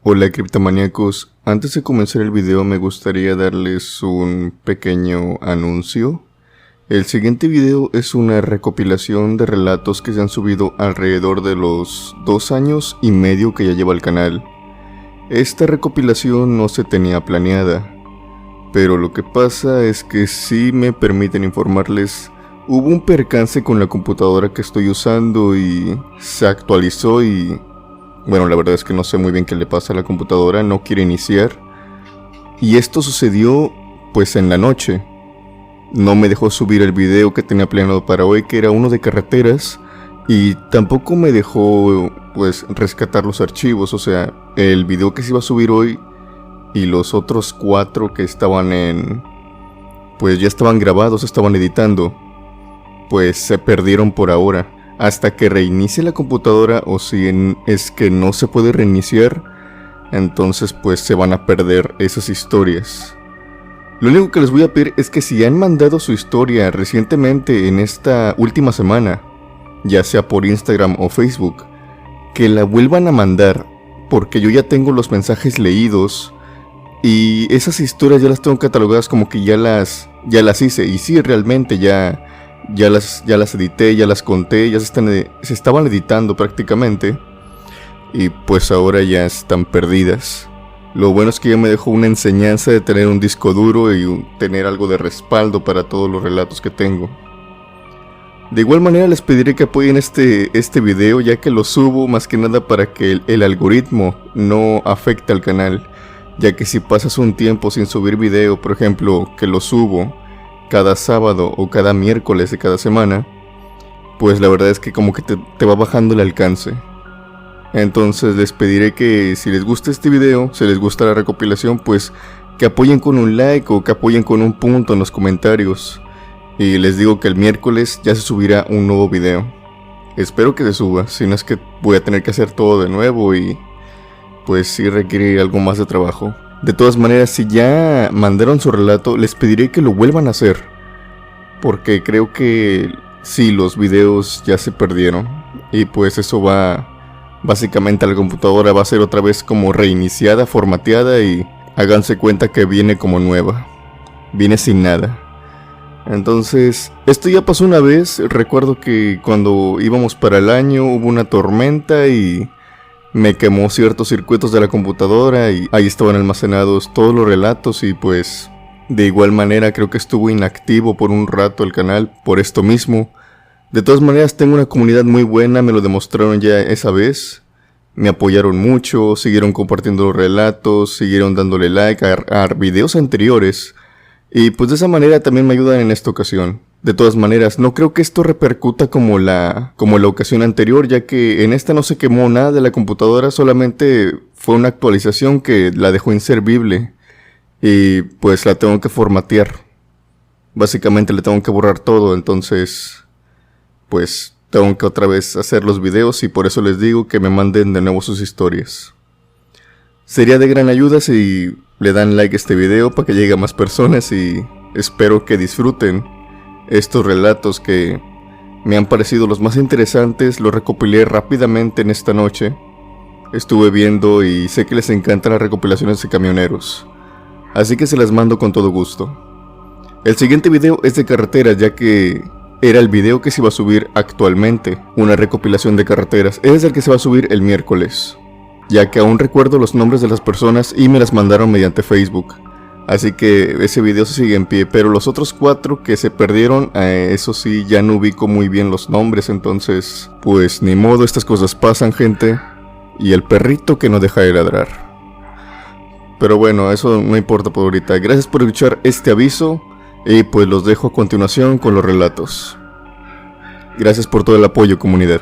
Hola criptomaníacos, antes de comenzar el video me gustaría darles un pequeño anuncio. El siguiente video es una recopilación de relatos que se han subido alrededor de los 2 años y medio que ya lleva el canal. Esta recopilación no se tenía planeada, pero lo que pasa es que si me permiten informarles, hubo un percance con la computadora que estoy usando y se actualizó y... bueno, la verdad es que no sé muy bien qué le pasa a la computadora, no quiere iniciar. Y esto sucedió pues en la noche. No me dejó subir el video que tenía planeado para hoy, que era uno de carreteras. Y tampoco me dejó pues rescatar los archivos, o sea, el video que se iba a subir hoy y los otros 4 que estaban pues ya estaban grabados, estaban editando, pues se perdieron por ahora. Hasta que reinicie la computadora, o si es que no se puede reiniciar, entonces pues se van a perder esas historias. Lo único que les voy a pedir es que si han mandado su historia recientemente en esta última semana, ya sea por Instagram o Facebook, que la vuelvan a mandar, porque yo ya tengo los mensajes leídos y esas historias ya las tengo catalogadas como que ya las hice. Y sí, realmente ya las edité, ya las conté, ya se estaban editando prácticamente. Y pues ahora ya están perdidas. Lo bueno es que ya me dejó una enseñanza de tener un disco duro y tener algo de respaldo para todos los relatos que tengo. De igual manera les pediré que apoyen este video, ya que lo subo más que nada para que el algoritmo no afecte al canal. Ya que si pasas un tiempo sin subir video, por ejemplo, que lo subo cada sábado o cada miércoles de cada semana, pues la verdad es que como que te va bajando el alcance. Entonces les pediré que si les gusta este video, si les gusta la recopilación, pues que apoyen con un like o que apoyen con un punto en los comentarios. Y les digo que el miércoles ya se subirá un nuevo video. Espero que se suba, si no es que voy a tener que hacer todo de nuevo y pues sí requiere algo más de trabajo. De todas maneras, si ya mandaron su relato, les pediré que lo vuelvan a hacer, porque creo que sí, los videos ya se perdieron. Y pues eso va... básicamente la computadora va a ser otra vez como reiniciada, formateada y háganse cuenta que viene como nueva. Viene sin nada. Entonces, esto ya pasó una vez. Recuerdo que cuando íbamos para el año hubo una tormenta y... me quemó ciertos circuitos de la computadora y ahí estaban almacenados todos los relatos y pues de igual manera creo que estuvo inactivo por un rato el canal por esto mismo. De todas maneras tengo una comunidad muy buena, me lo demostraron ya esa vez. Me apoyaron mucho, siguieron compartiendo los relatos, siguieron dándole like a videos anteriores. Y pues de esa manera también me ayudan en esta ocasión. De todas maneras, no creo que esto repercuta como la ocasión anterior, ya que en esta no se quemó nada de la computadora, solamente fue una actualización que la dejó inservible. Y pues la tengo que formatear. Básicamente le tengo que borrar todo, entonces pues tengo que otra vez hacer los videos y por eso les digo que me manden de nuevo sus historias. Sería de gran ayuda si le dan like a este video para que llegue a más personas y espero que disfruten estos relatos que me han parecido los más interesantes. Los recopilé rápidamente en esta noche. Estuve viendo y sé que les encantan las recopilaciones de camioneros, así que se las mando con todo gusto. El siguiente video es de carreteras, ya que era el video que se iba a subir actualmente, una recopilación de carreteras. Es el que se va a subir el miércoles, ya que aún recuerdo los nombres de las personas y me las mandaron mediante Facebook. Así que ese video se sigue en pie, pero los otros 4 que se perdieron, eso sí, ya no ubico muy bien los nombres, entonces pues ni modo, estas cosas pasan, gente. Y el perrito que no deja de ladrar. Pero bueno, eso no importa por ahorita. Gracias por escuchar este aviso y pues los dejo a continuación con los relatos. Gracias por todo el apoyo, comunidad.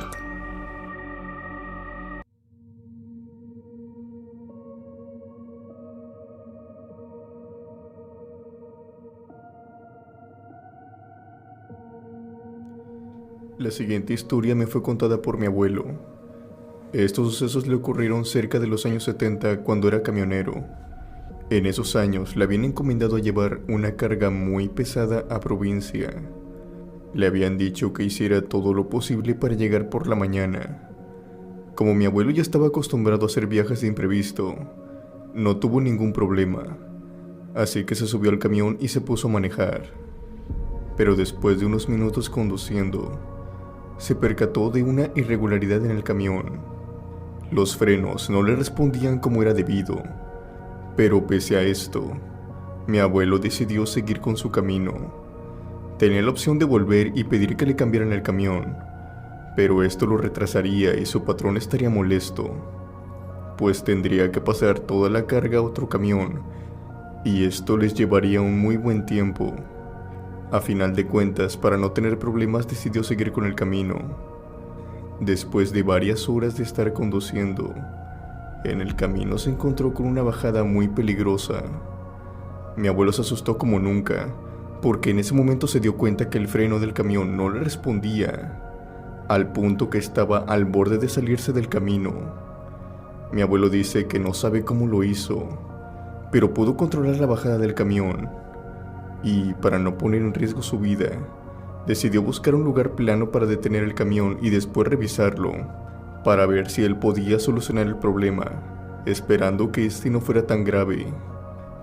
La siguiente historia me fue contada por mi abuelo. Estos sucesos le ocurrieron cerca de los años 70 cuando era camionero. En esos años le habían encomendado a llevar una carga muy pesada a provincia. Le habían dicho que hiciera todo lo posible para llegar por la mañana. Como mi abuelo ya estaba acostumbrado a hacer viajes de imprevisto, no tuvo ningún problema, así que se subió al camión y se puso a manejar. Pero después de unos minutos conduciendo, se percató de una irregularidad en el camión. Los frenos no le respondían como era debido, pero pese a esto, mi abuelo decidió seguir con su camino. Tenía la opción de volver y pedir que le cambiaran el camión, pero esto lo retrasaría y su patrón estaría molesto, pues tendría que pasar toda la carga a otro camión, y esto les llevaría un muy buen tiempo. A final de cuentas, para no tener problemas, decidió seguir con el camino. Después de varias horas de estar conduciendo, en el camino se encontró con una bajada muy peligrosa. Mi abuelo se asustó como nunca, porque en ese momento se dio cuenta que el freno del camión no le respondía, al punto que estaba al borde de salirse del camino. Mi abuelo dice que no sabe cómo lo hizo, pero pudo controlar la bajada del camión, y para no poner en riesgo su vida, decidió buscar un lugar plano para detener el camión y después revisarlo, para ver si él podía solucionar el problema, esperando que este no fuera tan grave.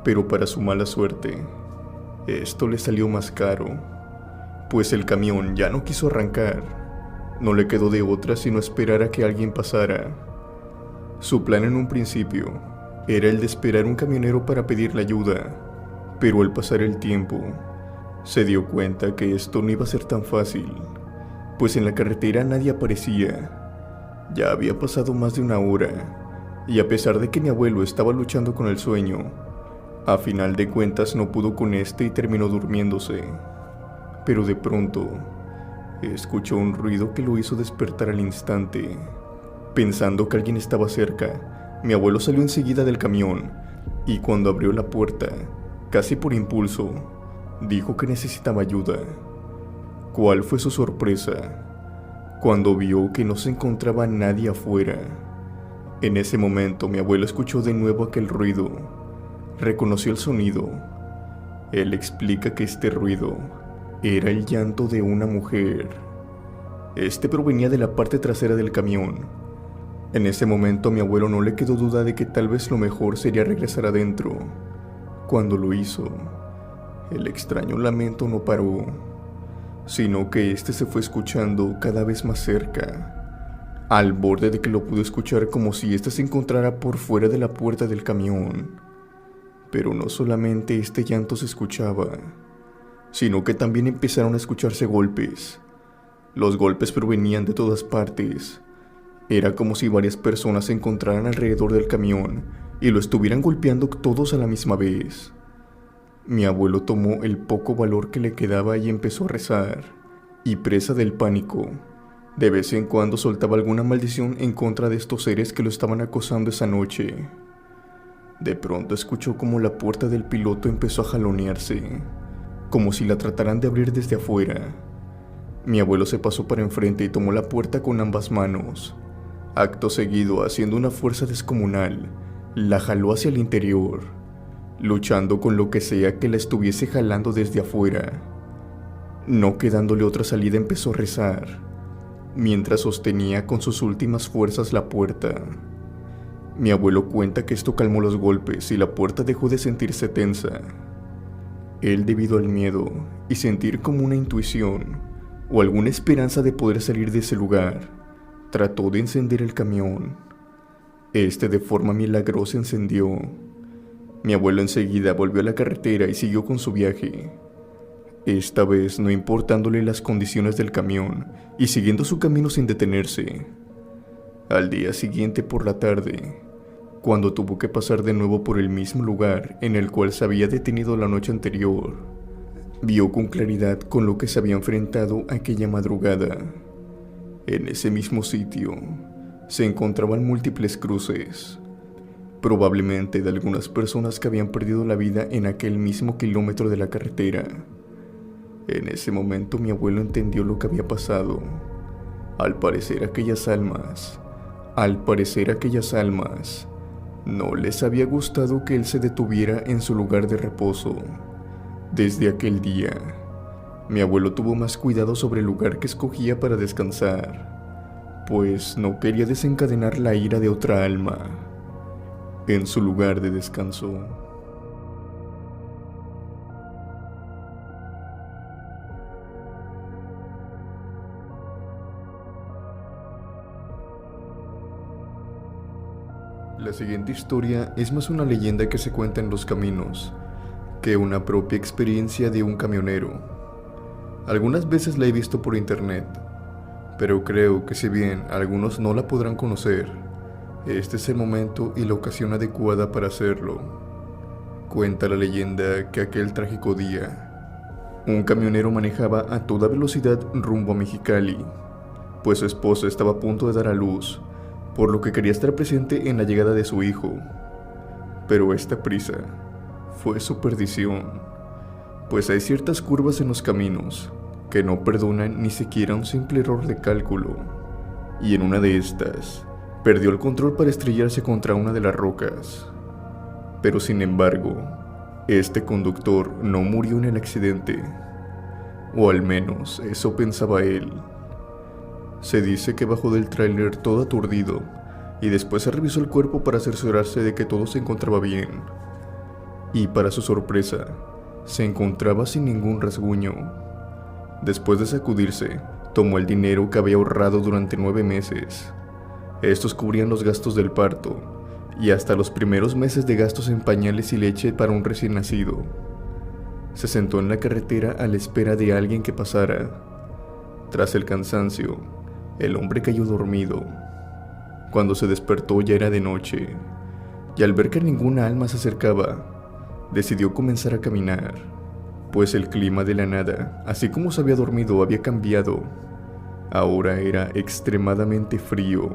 Pero para su mala suerte, esto le salió más caro, pues el camión ya no quiso arrancar. No le quedó de otra sino esperar a que alguien pasara. Su plan en un principio era el de esperar un camionero para pedirle ayuda, pero al pasar el tiempo, se dio cuenta que esto no iba a ser tan fácil, pues en la carretera nadie aparecía. Ya había pasado más de una hora, y a pesar de que mi abuelo estaba luchando con el sueño, a final de cuentas no pudo con este y terminó durmiéndose. Pero de pronto, escuchó un ruido que lo hizo despertar al instante. Pensando que alguien estaba cerca, mi abuelo salió enseguida del camión, y cuando abrió la puerta, casi por impulso, dijo que necesitaba ayuda. ¿Cuál fue su sorpresa cuando vio que no se encontraba nadie afuera? En ese momento mi abuelo escuchó de nuevo aquel ruido. Reconoció el sonido. Él explica que este ruido era el llanto de una mujer. Este provenía de la parte trasera del camión. En ese momento a mi abuelo no le quedó duda de que tal vez lo mejor sería regresar adentro. Cuando lo hizo, el extraño lamento no paró, sino que este se fue escuchando cada vez más cerca, al borde de que lo pudo escuchar como si este se encontrara por fuera de la puerta del camión. Pero no solamente este llanto se escuchaba, sino que también empezaron a escucharse golpes. Los golpes provenían de todas partes. Era como si varias personas se encontraran alrededor del camión y lo estuvieran golpeando todos a la misma vez. Mi abuelo tomó el poco valor que le quedaba y empezó a rezar, y presa del pánico, de vez en cuando soltaba alguna maldición en contra de estos seres que lo estaban acosando esa noche. De pronto escuchó como la puerta del piloto empezó a jalonearse, como si la trataran de abrir desde afuera. Mi abuelo se pasó para enfrente y tomó la puerta con ambas manos. Acto seguido, haciendo una fuerza descomunal, la jaló hacia el interior, luchando con lo que sea que la estuviese jalando desde afuera. No quedándole otra salida, empezó a rezar, mientras sostenía con sus últimas fuerzas la puerta. Mi abuelo cuenta que esto calmó los golpes y la puerta dejó de sentirse tensa. Él, debido al miedo y sentir como una intuición o alguna esperanza de poder salir de ese lugar, trató de encender el camión. Este de forma milagrosa encendió. Mi abuelo enseguida volvió a la carretera y siguió con su viaje. Esta vez no importándole las condiciones del camión y siguiendo su camino sin detenerse. Al día siguiente por la tarde, cuando tuvo que pasar de nuevo por el mismo lugar en el cual se había detenido la noche anterior, vio con claridad con lo que se había enfrentado aquella madrugada. En ese mismo sitio se encontraban múltiples cruces, probablemente de algunas personas que habían perdido la vida en aquel mismo kilómetro de la carretera. En ese momento mi abuelo entendió lo que había pasado. Al parecer aquellas almas no les había gustado que él se detuviera en su lugar de reposo. Desde aquel día, mi abuelo tuvo más cuidado sobre el lugar que escogía para descansar, pues no quería desencadenar la ira de otra alma en su lugar de descanso. La siguiente historia es más una leyenda que se cuenta en los caminos que una propia experiencia de un camionero. Algunas veces la he visto por internet, pero creo que si bien algunos no la podrán conocer, este es el momento y la ocasión adecuada para hacerlo. Cuenta la leyenda que aquel trágico día, un camionero manejaba a toda velocidad rumbo a Mexicali, pues su esposa estaba a punto de dar a luz, por lo que quería estar presente en la llegada de su hijo. Pero esta prisa fue su perdición, pues hay ciertas curvas en los caminos que no perdonan ni siquiera un simple error de cálculo, y en una de estas perdió el control para estrellarse contra una de las rocas. Pero sin embargo, este conductor no murió en el accidente, o al menos eso pensaba él. Se dice que bajó del tráiler todo aturdido y después se revisó el cuerpo para cerciorarse de que todo se encontraba bien. Y para su sorpresa, se encontraba sin ningún rasguño. Después de sacudirse, tomó el dinero que había ahorrado durante 9 meses. Estos cubrían los gastos del parto y hasta los primeros meses de gastos en pañales y leche para un recién nacido. Se sentó en la carretera a la espera de alguien que pasara. Tras el cansancio, el hombre cayó dormido. Cuando se despertó ya era de noche, y al ver que ninguna alma se acercaba, decidió comenzar a caminar, pues el clima de la nada, así como se había dormido, había cambiado. Ahora era extremadamente frío.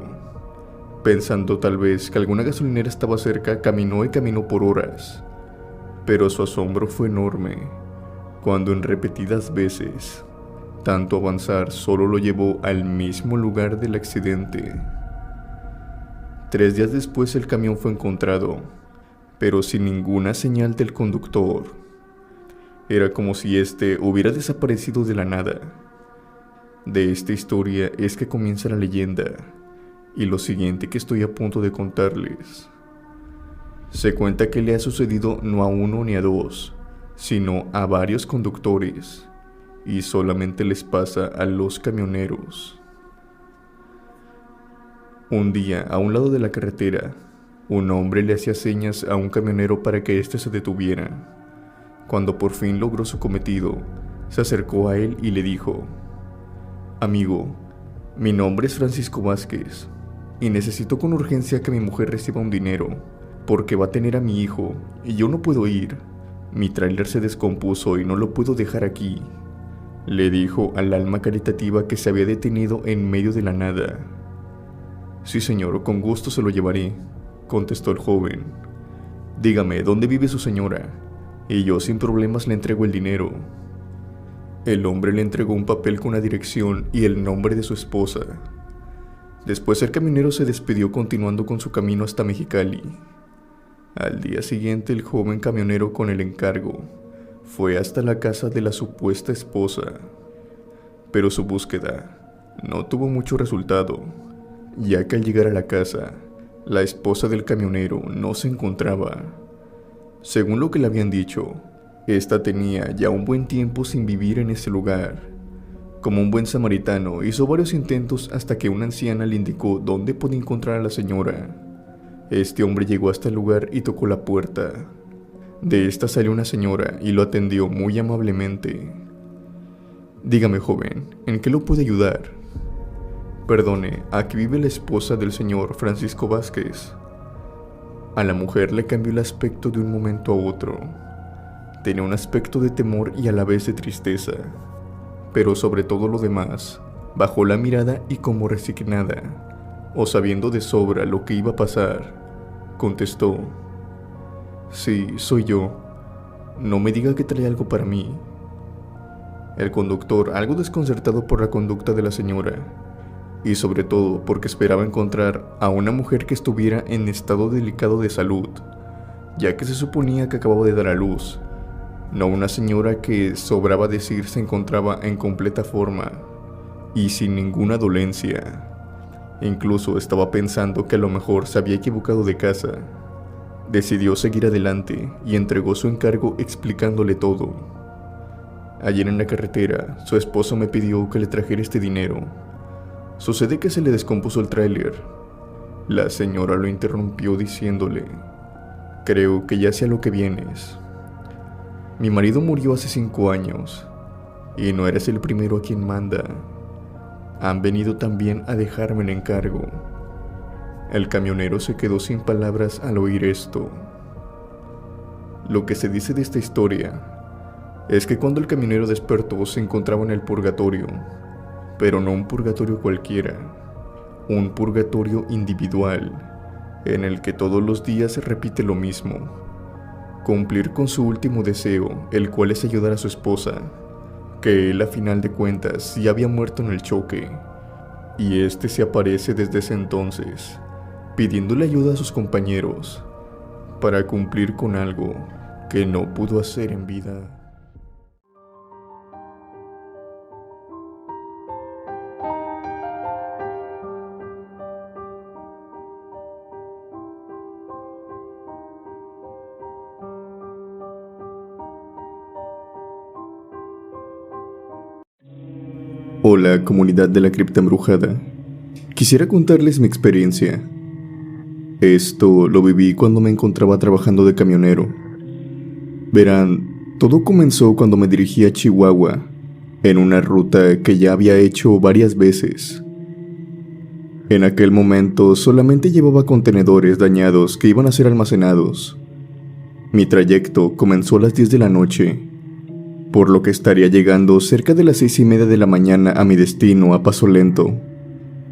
Pensando tal vez que alguna gasolinera estaba cerca, caminó y caminó por horas. Pero su asombro fue enorme, cuando en repetidas veces, tanto avanzar solo lo llevó al mismo lugar del accidente. 3 días después el camión fue encontrado, pero sin ninguna señal del conductor. Era como si éste hubiera desaparecido de la nada. De esta historia es que comienza la leyenda, y lo siguiente que estoy a punto de contarles. Se cuenta que le ha sucedido no a uno ni a dos, sino a varios conductores, y solamente les pasa a los camioneros. Un día, a un lado de la carretera, un hombre le hacía señas a un camionero para que éste se detuviera. Cuando por fin logró su cometido, se acercó a él y le dijo: «Amigo, mi nombre es Francisco Vázquez, y necesito con urgencia que mi mujer reciba un dinero, porque va a tener a mi hijo, y yo no puedo ir. Mi tráiler se descompuso y no lo puedo dejar aquí», le dijo al alma caritativa que se había detenido en medio de la nada. «Sí, señor, con gusto se lo llevaré», contestó el joven. «Dígame, ¿dónde vive su señora? Y yo sin problemas le entrego el dinero». El hombre le entregó un papel con la dirección y el nombre de su esposa. Después el camionero se despidió continuando con su camino hasta Mexicali. Al día siguiente el joven camionero con el encargo fue hasta la casa de la supuesta esposa, pero su búsqueda no tuvo mucho resultado, ya que al llegar a la casa, la esposa del camionero no se encontraba. Según lo que le habían dicho, esta tenía ya un buen tiempo sin vivir en ese lugar. Como un buen samaritano, hizo varios intentos hasta que una anciana le indicó dónde podía encontrar a la señora. Este hombre llegó hasta el lugar y tocó la puerta. De esta salió una señora y lo atendió muy amablemente. «Dígame, joven, ¿en qué lo puedo ayudar?» «Perdone, aquí vive la esposa del señor Francisco Vázquez». A la mujer le cambió el aspecto de un momento a otro. Tenía un aspecto de temor y a la vez de tristeza, pero sobre todo lo demás, bajó la mirada y como resignada, o sabiendo de sobra lo que iba a pasar, contestó: «Sí, soy yo. No me diga que trae algo para mí». El conductor, algo desconcertado por la conducta de la señora, y sobre todo porque esperaba encontrar a una mujer que estuviera en estado delicado de salud, ya que se suponía que acababa de dar a luz, no una señora que, sobraba decir, se encontraba en completa forma y sin ninguna dolencia, Incluso estaba pensando que a lo mejor se había equivocado de casa. Decidió seguir adelante y entregó su encargo explicándole todo. Ayer en la carretera, su esposo me pidió que le trajera este dinero. Sucede que se le descompuso el tráiler. La señora lo interrumpió diciéndole: creo que ya sé a lo que vienes. Mi marido murió hace 5 años y no eres el primero a quien manda. Han venido también a dejarme el encargo. El camionero se quedó sin palabras al oír esto. Lo que se dice de esta historia es que cuando el camionero despertó se encontraba en el purgatorio, pero no un purgatorio cualquiera, un purgatorio individual, en el que todos los días se repite lo mismo: cumplir con su último deseo, el cual es ayudar a su esposa, que él a final de cuentas ya había muerto en el choque, y este se aparece desde ese entonces, pidiéndole ayuda a sus compañeros, para cumplir con algo que no pudo hacer en vida. Hola, comunidad de la cripta embrujada. Quisiera contarles mi experiencia. Esto lo viví cuando me encontraba trabajando de camionero. Verán, todo comenzó cuando me dirigí a Chihuahua, en una ruta que ya había hecho varias veces. En aquel momento solamente llevaba contenedores dañados que iban a ser almacenados. Mi trayecto comenzó a las 10 de la noche, por lo que estaría llegando cerca de las 6:30 de la mañana a mi destino a paso lento,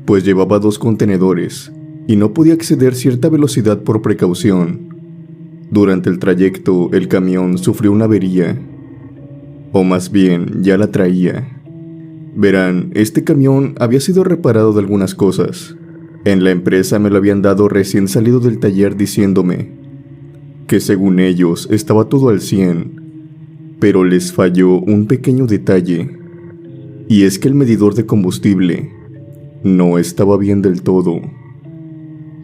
pues llevaba 2 contenedores y no podía exceder cierta velocidad por precaución. Durante el trayecto, el camión sufrió una avería, o más bien, ya la traía. Verán, este camión había sido reparado de algunas cosas. En la empresa me lo habían dado recién salido del taller diciéndome que según ellos estaba todo al 100, pero les falló un pequeño detalle, y es que el medidor de combustible no estaba bien del todo.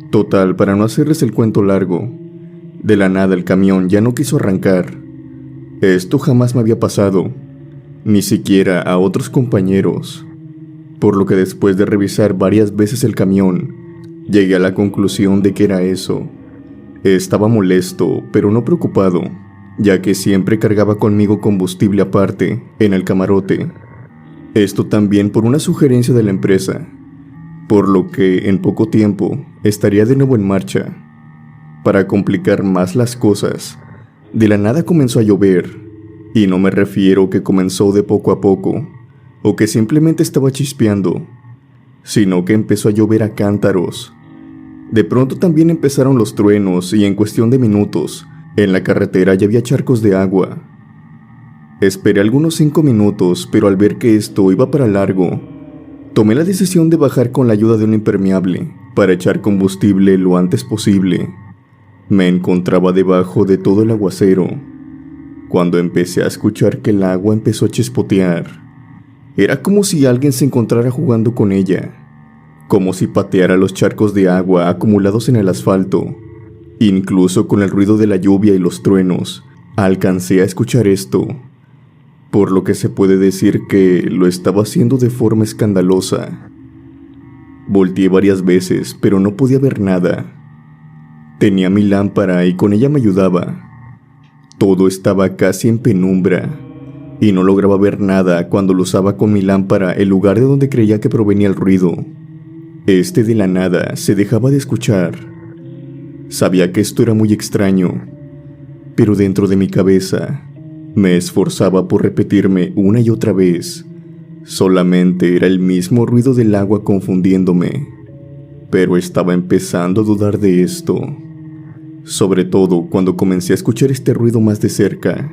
Total, para no hacerles el cuento largo, de la nada el camión ya no quiso arrancar. Esto jamás me había pasado, ni siquiera a otros compañeros, por lo que después de revisar varias veces el camión, llegué a la conclusión de que era eso. Estaba molesto, pero no preocupado, ya que siempre cargaba conmigo combustible aparte, en el camarote. Esto también por una sugerencia de la empresa, por lo que en poco tiempo estaría de nuevo en marcha. Para complicar más las cosas, de la nada comenzó a llover, y no me refiero que comenzó de poco a poco, o que simplemente estaba chispeando, sino que empezó a llover a cántaros. De pronto también empezaron los truenos y en cuestión de minutos, en la carretera ya había charcos de agua. Esperé algunos 5 minutos, pero al ver que esto iba para largo, tomé la decisión de bajar con la ayuda de un impermeable para echar combustible lo antes posible. Me encontraba debajo de todo el aguacero, cuando empecé a escuchar que el agua empezó a chispotear. Era como si alguien se encontrara jugando con ella, como si pateara los charcos de agua acumulados en el asfalto. Incluso con el ruido de la lluvia y los truenos, alcancé a escuchar esto, por lo que se puede decir que lo estaba haciendo de forma escandalosa. Volteé varias veces, pero no podía ver nada. Tenía mi lámpara y con ella me ayudaba. Todo estaba casi en penumbra, y no lograba ver nada cuando lo usaba con mi lámpara el lugar de donde creía que provenía el ruido. Este de la nada se dejaba de escuchar. Sabía que esto era muy extraño, pero dentro de mi cabeza me esforzaba por repetirme una y otra vez. Solamente era el mismo ruido del agua confundiéndome, pero estaba empezando a dudar de esto, sobre todo cuando comencé a escuchar este ruido más de cerca,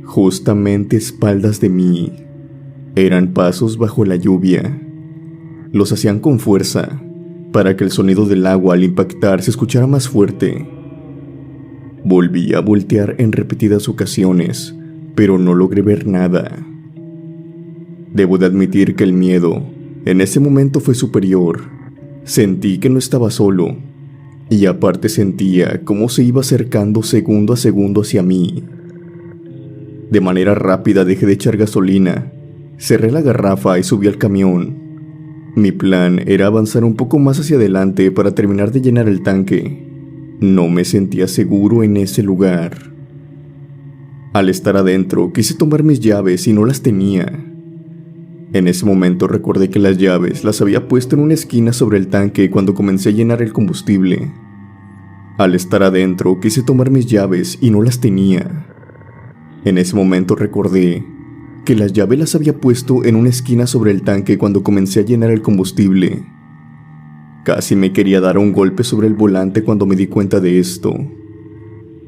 justamente a espaldas de mí. Eran pasos bajo la lluvia. Los hacían con fuerza, para que el sonido del agua al impactar se escuchara más fuerte. Volví a voltear en repetidas ocasiones, pero no logré ver nada. Debo de admitir que el miedo en ese momento fue superior, Sentí que no estaba solo, y aparte sentía cómo se iba acercando segundo a segundo hacia mí. De manera rápida dejé de echar gasolina, cerré la garrafa y subí al camión. Mi plan era avanzar un poco más hacia adelante para terminar de llenar el tanque. No me sentía seguro en ese lugar. Al estar adentro, quise tomar mis llaves y no las tenía. En ese momento recordé que las llaves las había puesto en una esquina sobre el tanque cuando comencé a llenar el combustible. Al estar adentro, quise tomar mis llaves y no las tenía. En ese momento recordé que las llaves las había puesto en una esquina sobre el tanque cuando comencé a llenar el combustible. Casi me quería dar un golpe sobre el volante cuando me di cuenta de esto.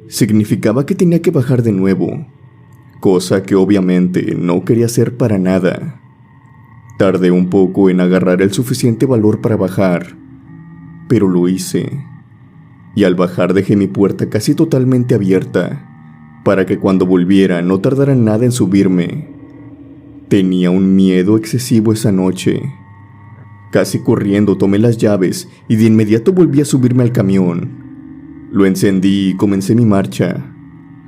Significaba que tenía que bajar de nuevo, cosa que obviamente no quería hacer para nada. Tardé un poco en agarrar el suficiente valor para bajar, pero lo hice. Y al bajar dejé mi puerta casi totalmente abierta, para que cuando volviera no tardara nada en subirme. Tenía un miedo excesivo esa noche. Casi corriendo tomé las llaves y de inmediato volví a subirme al camión. Lo encendí y comencé mi marcha.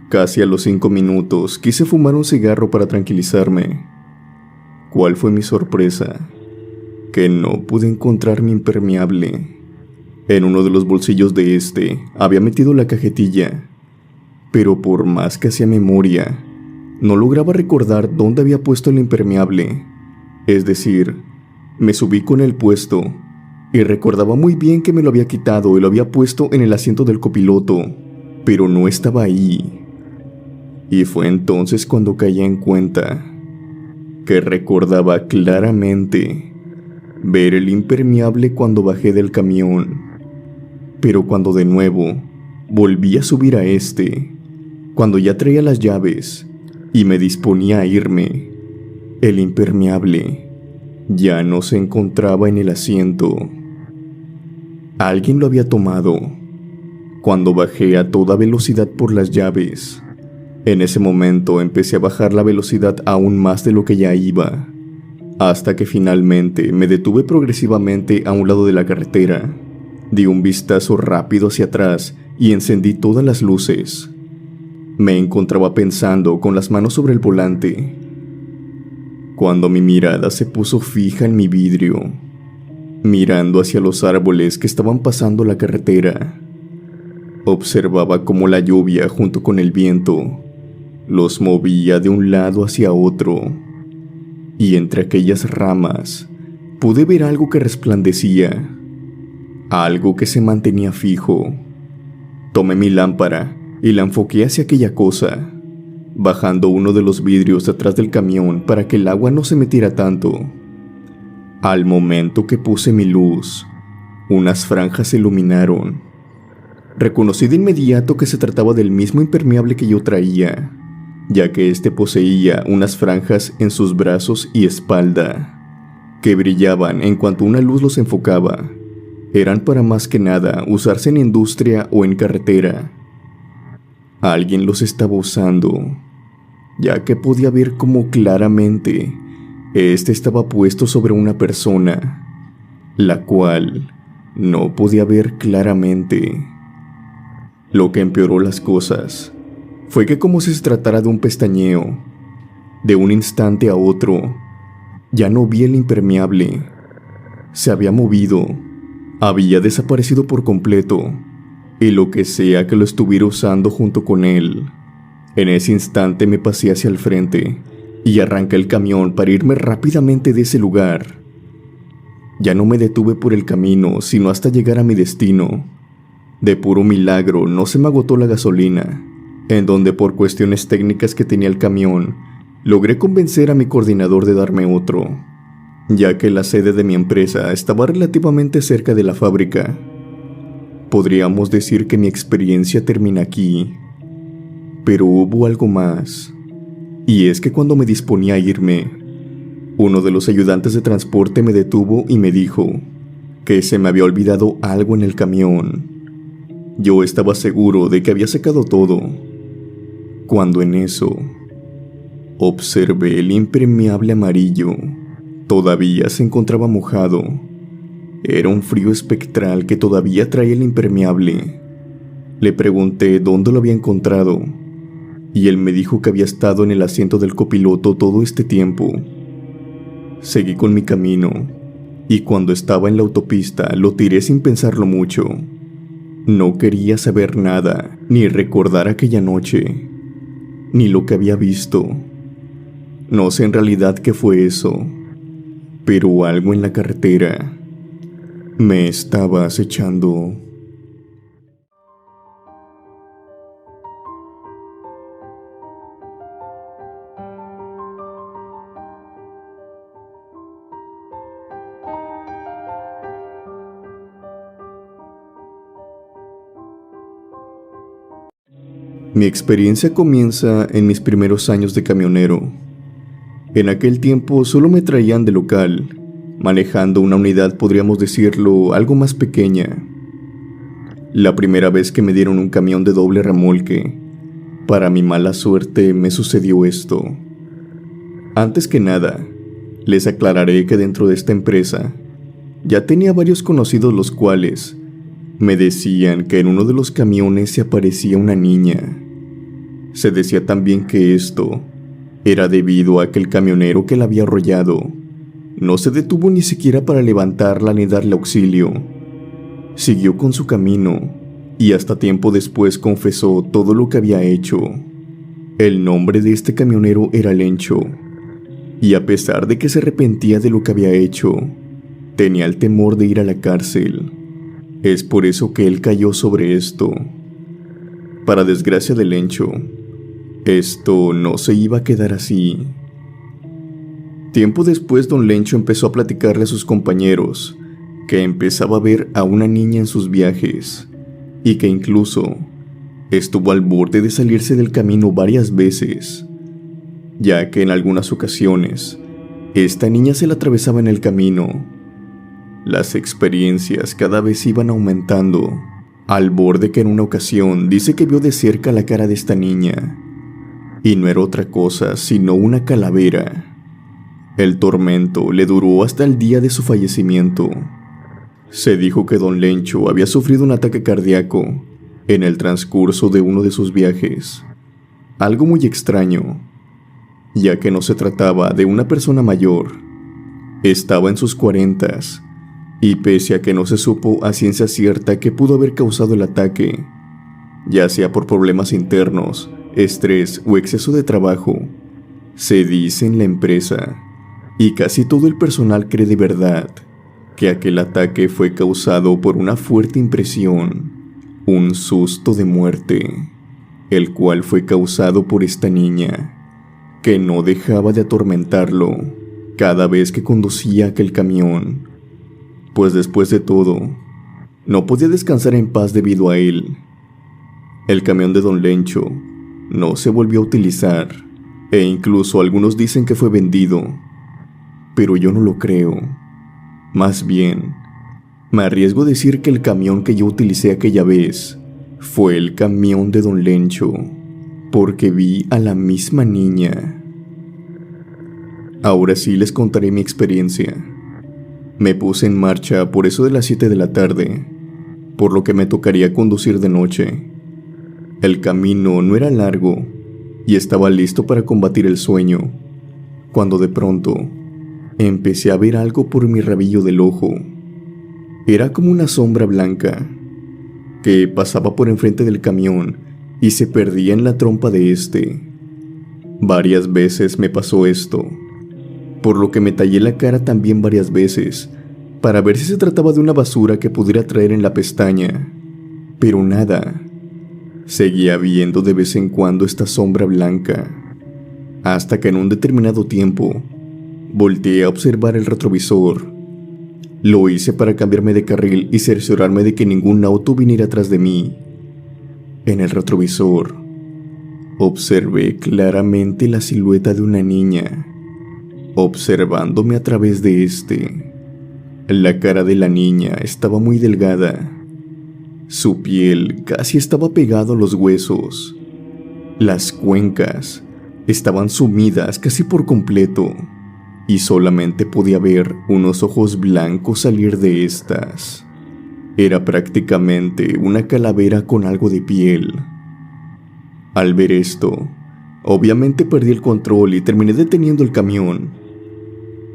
Casi a los 5 minutos quise fumar un cigarro para tranquilizarme. ¿Cuál fue mi sorpresa? Que no pude encontrar mi impermeable. En uno de los bolsillos de este había metido la cajetilla, pero por más que hacía memoria, no lograba recordar dónde había puesto el impermeable. Es decir, me subí con el puesto y recordaba muy bien que me lo había quitado y lo había puesto en el asiento del copiloto, pero no estaba ahí. Y fue entonces cuando caí en cuenta que recordaba claramente ver el impermeable cuando bajé del camión, pero cuando de nuevo volví a subir a cuando ya traía las llaves y me disponía a irme, el impermeable ya no se encontraba en el asiento. Alguien lo había tomado cuando bajé a toda velocidad por las llaves. En ese momento empecé a bajar la velocidad aún más de lo que ya iba, hasta que finalmente me detuve progresivamente a un lado de la carretera. Di un vistazo rápido hacia atrás y encendí todas las luces. Me encontraba pensando con las manos sobre el volante, cuando mi mirada se puso fija en mi vidrio, mirando hacia los árboles que estaban pasando la carretera. Observaba cómo la lluvia junto con el viento los movía de un lado hacia otro, y entre aquellas ramas pude ver algo que resplandecía, algo que se mantenía fijo. Tomé mi lámpara y la enfoqué hacia aquella cosa, bajando uno de los vidrios atrás del camión para que el agua no se metiera tanto. Al momento que puse mi luz, unas franjas se iluminaron. Reconocí de inmediato que se trataba del mismo impermeable que yo traía, ya que este poseía unas franjas en sus brazos y espalda, que brillaban en cuanto una luz los enfocaba. Eran para más que nada usarse en industria o en carretera. Alguien los estaba usando, ya que podía ver cómo claramente este estaba puesto sobre una persona, la cual no podía ver claramente. Lo que empeoró las cosas fue que, como si se tratara de un pestañeo, de un instante a otro, ya no vi el impermeable. Se había movido, había desaparecido por completo, y lo que sea que lo estuviera usando junto con él. En ese instante me pasé hacia el frente y arranqué el camión para irme rápidamente de ese lugar. Ya no me detuve por el camino, sino hasta llegar a mi destino. De puro milagro no se me agotó la gasolina, en donde por cuestiones técnicas que tenía el camión, logré convencer a mi coordinador de darme otro, ya que la sede de mi empresa estaba relativamente cerca de la fábrica. Podríamos decir que mi experiencia termina aquí, pero hubo algo más, y es que cuando me disponía a irme, uno de los ayudantes de transporte me detuvo y me dijo que se me había olvidado algo en el camión. Yo estaba seguro de que había secado todo, cuando en eso observé el impermeable amarillo. Todavía se encontraba mojado, Era un frío espectral que todavía traía el impermeable. Le pregunté dónde lo había encontrado, y él me dijo que había estado en el asiento del copiloto todo este tiempo. Seguí con mi camino, y cuando estaba en la autopista lo tiré sin pensarlo mucho. No quería saber nada, ni recordar aquella noche, ni lo que había visto. No sé en realidad qué fue eso, pero algo en la carretera me estaba acechando. Mi experiencia comienza en mis primeros años de camionero. En aquel tiempo solo me traían de local, manejando una unidad, podríamos decirlo, algo más pequeña. La primera vez que me dieron un camión de doble remolque, para mi mala suerte me sucedió esto. Antes que nada, les aclararé que dentro de esta empresa ya tenía varios conocidos los cuales me decían que en uno de los camiones se aparecía una niña. Se decía también que esto era debido a que el camionero que la había arrollado no se detuvo ni siquiera para levantarla ni darle auxilio. Siguió con su camino y hasta tiempo después confesó todo lo que había hecho. El nombre de este camionero era Lencho, y a pesar de que se arrepentía de lo que había hecho, tenía el temor de ir a la cárcel. Es por eso que él cayó sobre esto. Para desgracia de Lencho, esto no se iba a quedar así. Tiempo después, don Lencho empezó a platicarle a sus compañeros que empezaba a ver a una niña en sus viajes y que incluso estuvo al borde de salirse del camino varias veces, ya que en algunas ocasiones esta niña se la atravesaba en el camino. Las experiencias cada vez iban aumentando, al borde que en una ocasión dice que vio de cerca la cara de esta niña, y no era otra cosa sino una calavera. El tormento le duró hasta el día de su fallecimiento. Se dijo que don Lencho había sufrido un ataque cardíaco en el transcurso de uno de sus viajes, algo muy extraño, ya que no se trataba de una persona mayor. Estaba en sus 40s, y pese a que no se supo a ciencia cierta qué pudo haber causado el ataque, ya sea por problemas internos, estrés o exceso de trabajo, se dice en la empresa, y casi todo el personal cree de verdad, que aquel ataque fue causado por una fuerte impresión, un susto de muerte, el cual fue causado por esta niña, que no dejaba de atormentarlo cada vez que conducía aquel camión, pues después de todo, no podía descansar en paz debido a él. El camión de don Lencho no se volvió a utilizar, e incluso algunos dicen que fue vendido, pero yo no lo creo. Más bien, me arriesgo a decir que el camión que yo utilicé aquella vez fue el camión de don Lencho, porque vi a la misma niña. Ahora sí les contaré mi experiencia. Me puse en marcha por eso de las 7 de la tarde, por lo que me tocaría conducir de noche. El camino no era largo y estaba listo para combatir el sueño, cuando de pronto empecé a ver algo por mi rabillo del ojo. Era como una sombra blanca que pasaba por enfrente del camión y se perdía en la trompa de este. Varias veces me pasó esto, por lo que me tallé la cara también varias veces para ver si se trataba de una basura que pudiera traer en la pestaña, pero nada. Seguía viendo de vez en cuando esta sombra blanca, hasta que en un determinado tiempo volteé a observar el retrovisor. Lo hice para cambiarme de carril y cerciorarme de que ningún auto viniera atrás de mí. En el retrovisor observé claramente la silueta de una niña, observándome a través de este. La cara de la niña estaba muy delgada. Su piel casi estaba pegada a los huesos. Las cuencas estaban sumidas casi por completo. y solamente podía ver unos ojos blancos salir de estas. Era prácticamente una calavera con algo de piel. Al ver esto, obviamente perdí el control y terminé deteniendo el camión.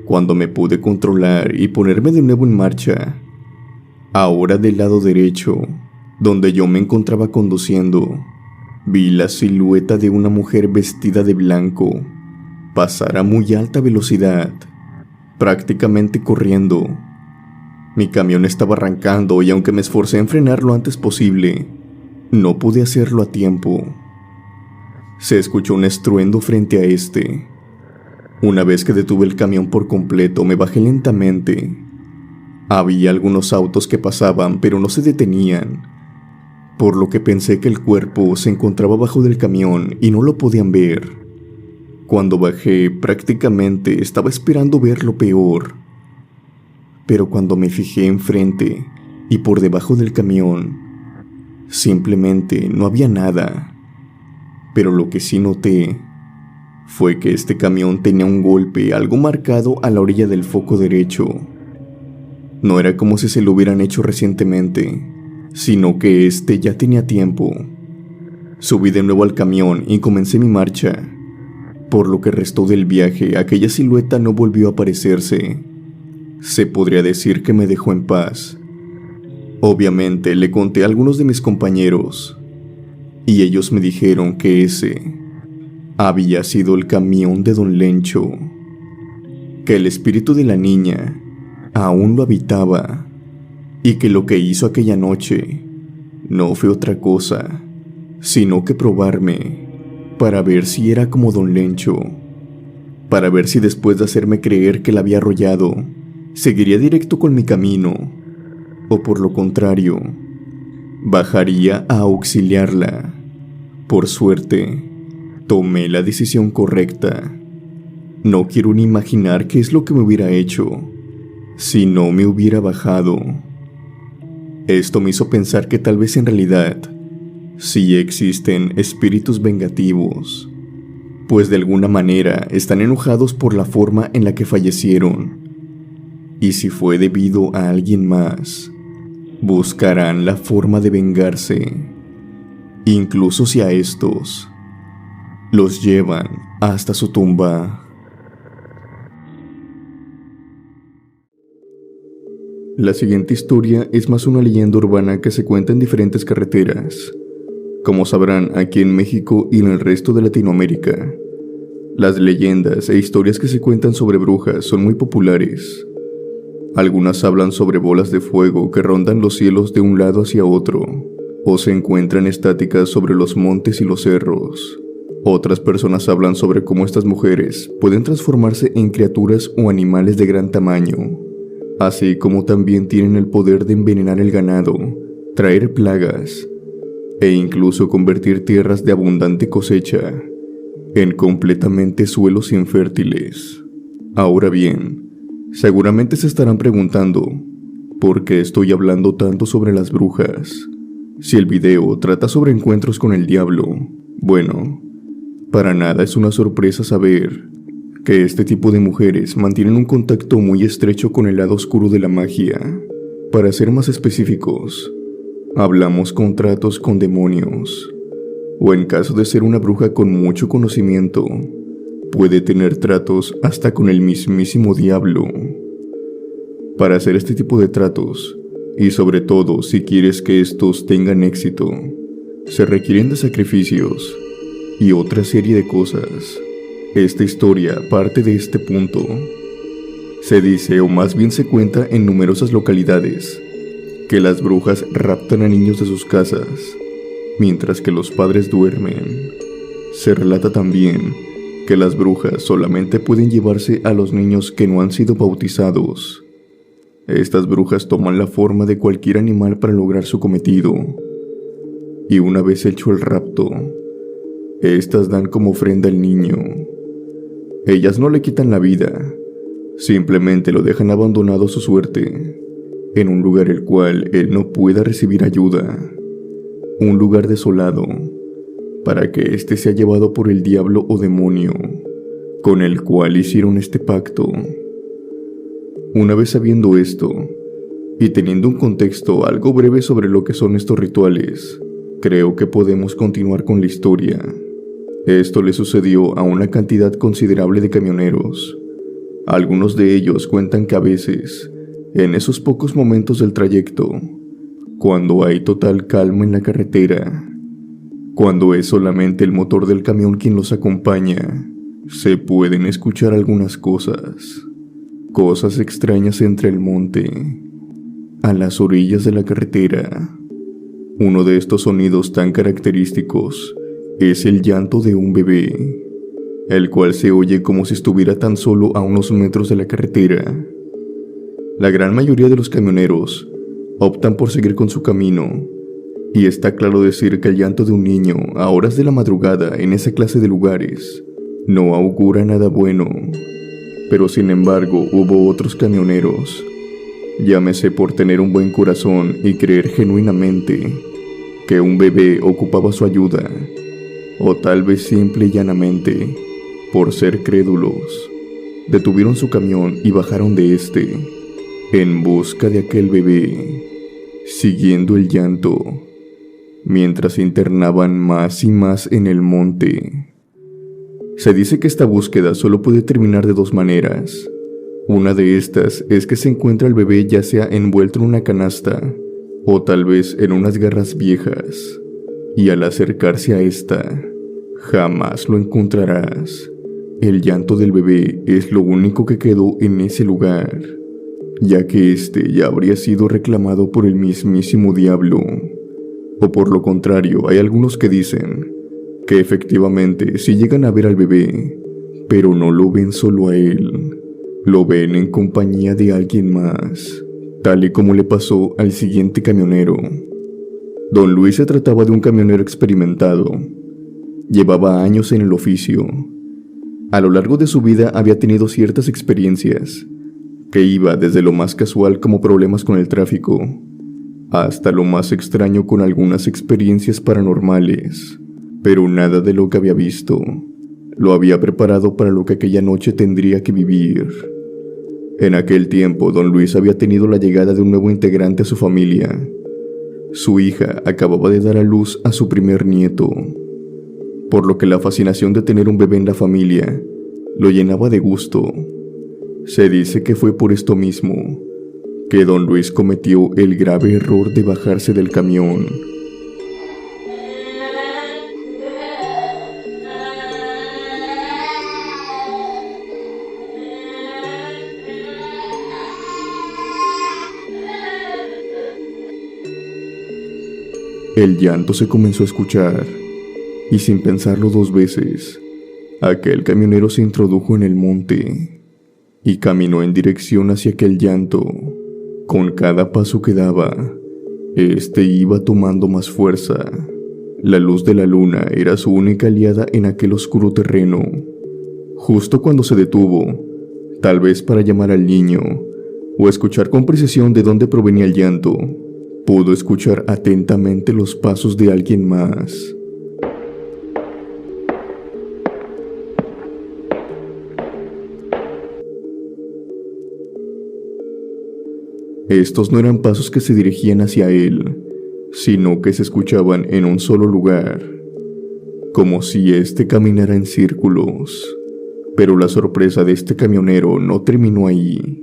Cuando me pude controlar y ponerme de nuevo en marcha, ahora del lado derecho, donde yo me encontraba conduciendo, vi la silueta de una mujer vestida de blanco pasar a muy alta velocidad, prácticamente corriendo. Mi camión estaba arrancando y aunque me esforcé en frenar lo antes posible, no pude hacerlo a tiempo. Se escuchó un estruendo frente a este. Una vez que detuve el camión por completo, me bajé lentamente. Había algunos autos que pasaban, pero no se detenían, por lo que pensé que el cuerpo se encontraba abajo del camión y no lo podían ver. Cuando bajé, prácticamente estaba esperando ver lo peor. Pero cuando me fijé enfrente y por debajo del camión, simplemente no había nada. Pero lo que sí noté fue que este camión tenía un golpe algo marcado a la orilla del foco derecho. No era como si se lo hubieran hecho recientemente, sino que este ya tenía tiempo. Subí de nuevo al camión y comencé mi marcha. Por lo que restó del viaje, aquella silueta no volvió a aparecerse. Se podría decir que me dejó en paz. Obviamente le conté a algunos de mis compañeros, y ellos me dijeron que ese había sido el camión de Don Lencho, que el espíritu de la niña aún lo habitaba, y que lo que hizo aquella noche no fue otra cosa, sino que probarme para ver si era como Don Lencho, para ver si después de hacerme creer que la había arrollado, seguiría directo con mi camino, o por lo contrario, bajaría a auxiliarla. Por suerte, tomé la decisión correcta. No quiero ni imaginar qué es lo que me hubiera hecho si no me hubiera bajado. Esto me hizo pensar que tal vez en realidad sí existen espíritus vengativos, pues de alguna manera están enojados por la forma en la que fallecieron. Y si fue debido a alguien más, buscarán la forma de vengarse, incluso si a estos los llevan hasta su tumba. La siguiente historia es más una leyenda urbana que se cuenta en diferentes carreteras. Como sabrán, aquí en México y en el resto de Latinoamérica, las leyendas e historias que se cuentan sobre brujas son muy populares. Algunas hablan sobre bolas de fuego que rondan los cielos de un lado hacia otro, o se encuentran estáticas sobre los montes y los cerros. Otras personas hablan sobre cómo estas mujeres pueden transformarse en criaturas o animales de gran tamaño, así como también tienen el poder de envenenar el ganado, traer plagas, e incluso convertir tierras de abundante cosecha en completamente suelos infértiles. Ahora bien, seguramente se estarán preguntando, ¿por qué estoy hablando tanto sobre las brujas? Si el video trata sobre encuentros con el diablo, bueno, para nada es una sorpresa saber que este tipo de mujeres mantienen un contacto muy estrecho con el lado oscuro de la magia. Para ser más específicos, hablamos con tratos con demonios, o en caso de ser una bruja con mucho conocimiento, puede tener tratos hasta con el mismísimo diablo. Para hacer este tipo de tratos, y sobre todo si quieres que estos tengan éxito, se requieren de sacrificios y otra serie de cosas. Esta historia parte de este punto. Se dice, o más bien se cuenta en numerosas localidades, que las brujas raptan a niños de sus casas, mientras que los padres duermen. Se relata también que las brujas solamente pueden llevarse a los niños que no han sido bautizados. Estas brujas toman la forma de cualquier animal para lograr su cometido, y una vez hecho el rapto, estas dan como ofrenda al niño. Ellas no le quitan la vida, simplemente lo dejan abandonado a su suerte, en un lugar el cual él no pueda recibir ayuda, un lugar desolado, para que éste sea llevado por el diablo o demonio, con el cual hicieron este pacto. Una vez sabiendo esto, y teniendo un contexto algo breve sobre lo que son estos rituales, creo que podemos continuar con la historia. Esto le sucedió a una cantidad considerable de camioneros. Algunos de ellos cuentan que a veces, en esos pocos momentos del trayecto, cuando hay total calma en la carretera, cuando es solamente el motor del camión quien los acompaña, se pueden escuchar algunas cosas extrañas entre el monte, a las orillas de la carretera. Uno de estos sonidos tan característicos es el llanto de un bebé, el cual se oye como si estuviera tan solo a unos metros de la carretera. La gran mayoría de los camioneros optan por seguir con su camino, y está claro decir que el llanto de un niño a horas de la madrugada en esa clase de lugares no augura nada bueno. Pero sin embargo hubo otros camioneros, llámese por tener un buen corazón y creer genuinamente que un bebé ocupaba su ayuda, o tal vez simple y llanamente por ser crédulos, detuvieron su camión y bajaron de este en busca de aquel bebé, siguiendo el llanto, mientras se internaban más y más en el monte. Se dice que esta búsqueda solo puede terminar de dos maneras. Una de estas es que se encuentra el bebé ya sea envuelto en una canasta o tal vez en unas garras viejas, y al acercarse a esta, jamás lo encontrarás. El llanto del bebé es lo único que quedó en ese lugar, ya que este ya habría sido reclamado por el mismísimo diablo. O por lo contrario, hay algunos que dicen que efectivamente sí llegan a ver al bebé, pero no lo ven solo a él, lo ven en compañía de alguien más, tal y como le pasó al siguiente camionero. Don Luis se trataba de un camionero experimentado. Llevaba años en el oficio. A lo largo de su vida había tenido ciertas experiencias, que iba desde lo más casual como problemas con el tráfico, hasta lo más extraño con algunas experiencias paranormales. Pero nada de lo que había visto lo había preparado para lo que aquella noche tendría que vivir. En aquel tiempo, don Luis había tenido la llegada de un nuevo integrante a su familia. Su hija acababa de dar a luz a su primer nieto, por lo que la fascinación de tener un bebé en la familia lo llenaba de gusto. Se dice que fue por esto mismo que don Luis cometió el grave error de bajarse del camión. El llanto se comenzó a escuchar, y sin pensarlo dos veces, aquel camionero se introdujo en el monte y caminó en dirección hacia aquel llanto. Con cada paso que daba, este iba tomando más fuerza. La luz de la luna era su única aliada en aquel oscuro terreno. Justo cuando se detuvo, tal vez para llamar al niño o escuchar con precisión de dónde provenía el llanto, pudo escuchar atentamente los pasos de alguien más. Estos no eran pasos que se dirigían hacia él, sino que se escuchaban en un solo lugar, como si éste caminara en círculos. Pero la sorpresa de este camionero no terminó ahí.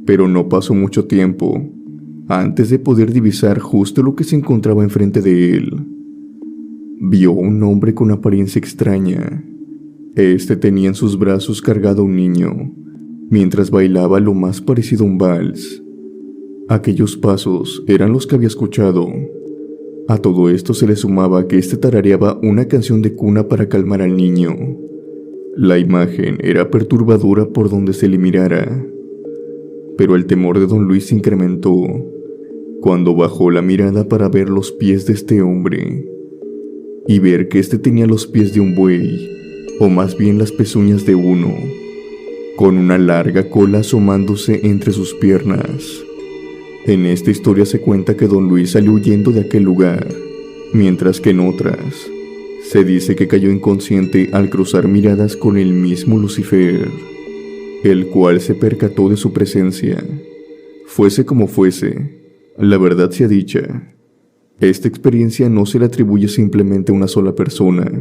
Pero no pasó mucho tiempo antes de poder divisar justo lo que se encontraba enfrente de él. Vio un hombre con apariencia extraña. Este tenía en sus brazos cargado a un niño, mientras bailaba lo más parecido a un vals. Aquellos pasos eran los que había escuchado. A todo esto se le sumaba que este tarareaba una canción de cuna para calmar al niño. La imagen era perturbadora por donde se le mirara. Pero el temor de don Luis se incrementó cuando bajó la mirada para ver los pies de este hombre y ver que este tenía los pies de un buey, o más bien las pezuñas de uno, con una larga cola asomándose entre sus piernas. En esta historia se cuenta que don Luis salió huyendo de aquel lugar, mientras que en otras Se dice que cayó inconsciente al cruzar miradas con el mismo Lucifer, el cual se percató de su presencia. Fuese como fuese, la verdad sea dicha, esta experiencia no se le atribuye simplemente a una sola persona,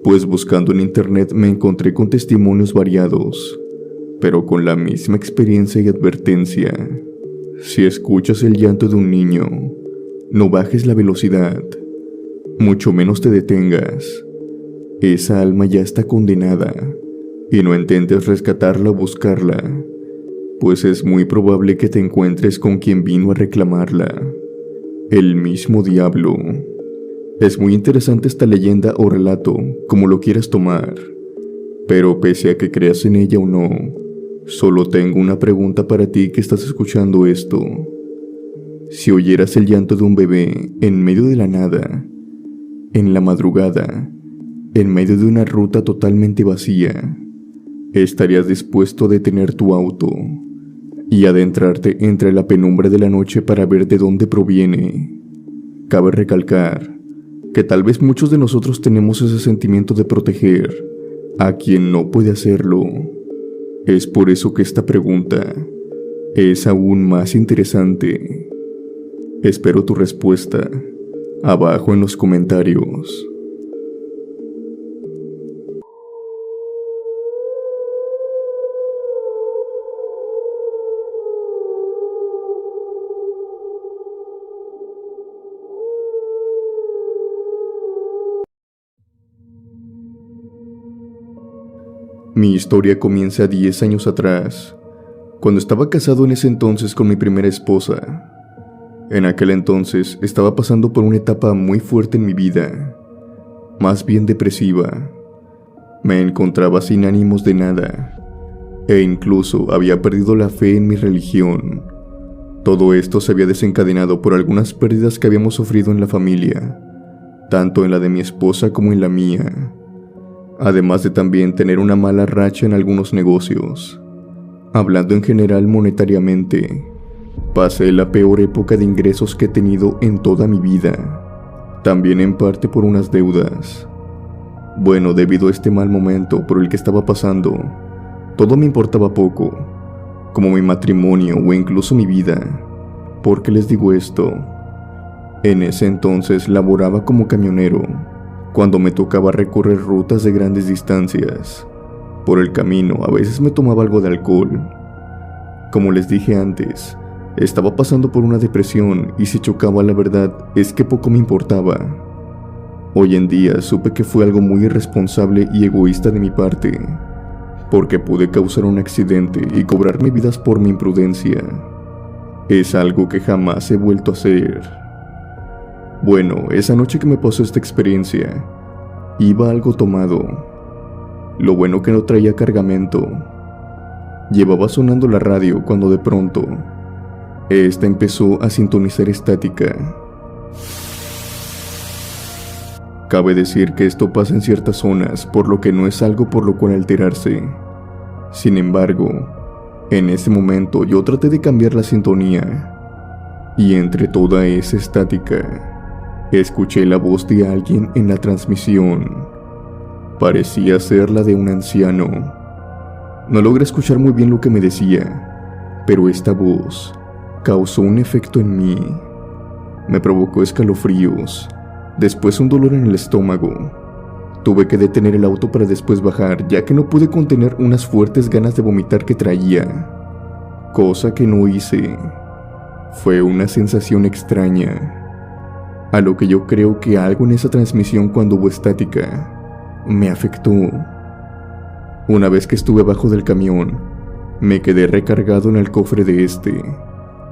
pues buscando en internet me encontré con testimonios variados, pero con la misma experiencia y advertencia. Si escuchas el llanto de un niño, no bajes la velocidad, mucho menos te detengas. Esa alma ya está condenada, y no intentes rescatarla o buscarla, pues es muy probable que te encuentres con quien vino a reclamarla, el mismo diablo. Es muy interesante esta leyenda o relato, como lo quieras tomar, pero pese a que creas en ella o no, solo tengo una pregunta para ti que estás escuchando esto. Si oyeras el llanto de un bebé en medio de la nada, en la madrugada, en medio de una ruta totalmente vacía, ¿estarías dispuesto a detener tu auto y adentrarte entre la penumbra de la noche para ver de dónde proviene? Cabe recalcar que tal vez muchos de nosotros tenemos ese sentimiento de proteger a quien no puede hacerlo. Es por eso que esta pregunta es aún más interesante. Espero tu respuesta abajo en los comentarios. Mi historia comienza 10 años atrás, cuando estaba casado en ese entonces con mi primera esposa. En aquel entonces estaba pasando por una etapa muy fuerte en mi vida, más bien depresiva. Me encontraba sin ánimos de nada, e incluso había perdido la fe en mi religión. Todo esto se había desencadenado por algunas pérdidas que habíamos sufrido en la familia, tanto en la de mi esposa como en la mía, además de también tener una mala racha en algunos negocios. Hablando en general monetariamente, pasé la peor época de ingresos que he tenido en toda mi vida, también en parte por unas deudas. Bueno, debido a este mal momento por el que estaba pasando, todo me importaba poco, como mi matrimonio o incluso mi vida. ¿Por qué les digo esto? En ese entonces laboraba como camionero, cuando me tocaba recorrer rutas de grandes distancias. Por el camino a veces me tomaba algo de alcohol. Como les dije antes, estaba pasando por una depresión y si chocaba, la verdad es que poco me importaba. Hoy en día supe que fue algo muy irresponsable y egoísta de mi parte, porque pude causar un accidente y cobrarme vidas por mi imprudencia. Es algo que jamás he vuelto a hacer. Bueno, esa noche que me pasó esta experiencia, iba algo tomado. Lo bueno que no traía cargamento. Llevaba sonando la radio cuando de pronto, esta empezó a sintonizar estática. Cabe decir que esto pasa en ciertas zonas, por lo que no es algo por lo cual alterarse. Sin embargo, en ese momento yo traté de cambiar la sintonía, y entre toda esa estática, escuché la voz de alguien en la transmisión. Parecía ser la de un anciano. No logré escuchar muy bien lo que me decía, pero esta voz causó un efecto en mí. Me provocó escalofríos, después un dolor en el estómago. Tuve que detener el auto para después bajar, ya que no pude contener unas fuertes ganas de vomitar que traía, cosa que no hice. Fue una sensación extraña, a lo que yo creo que algo en esa transmisión cuando hubo estática me afectó. Una vez que estuve abajo del camión, me quedé recargado en el cofre de este,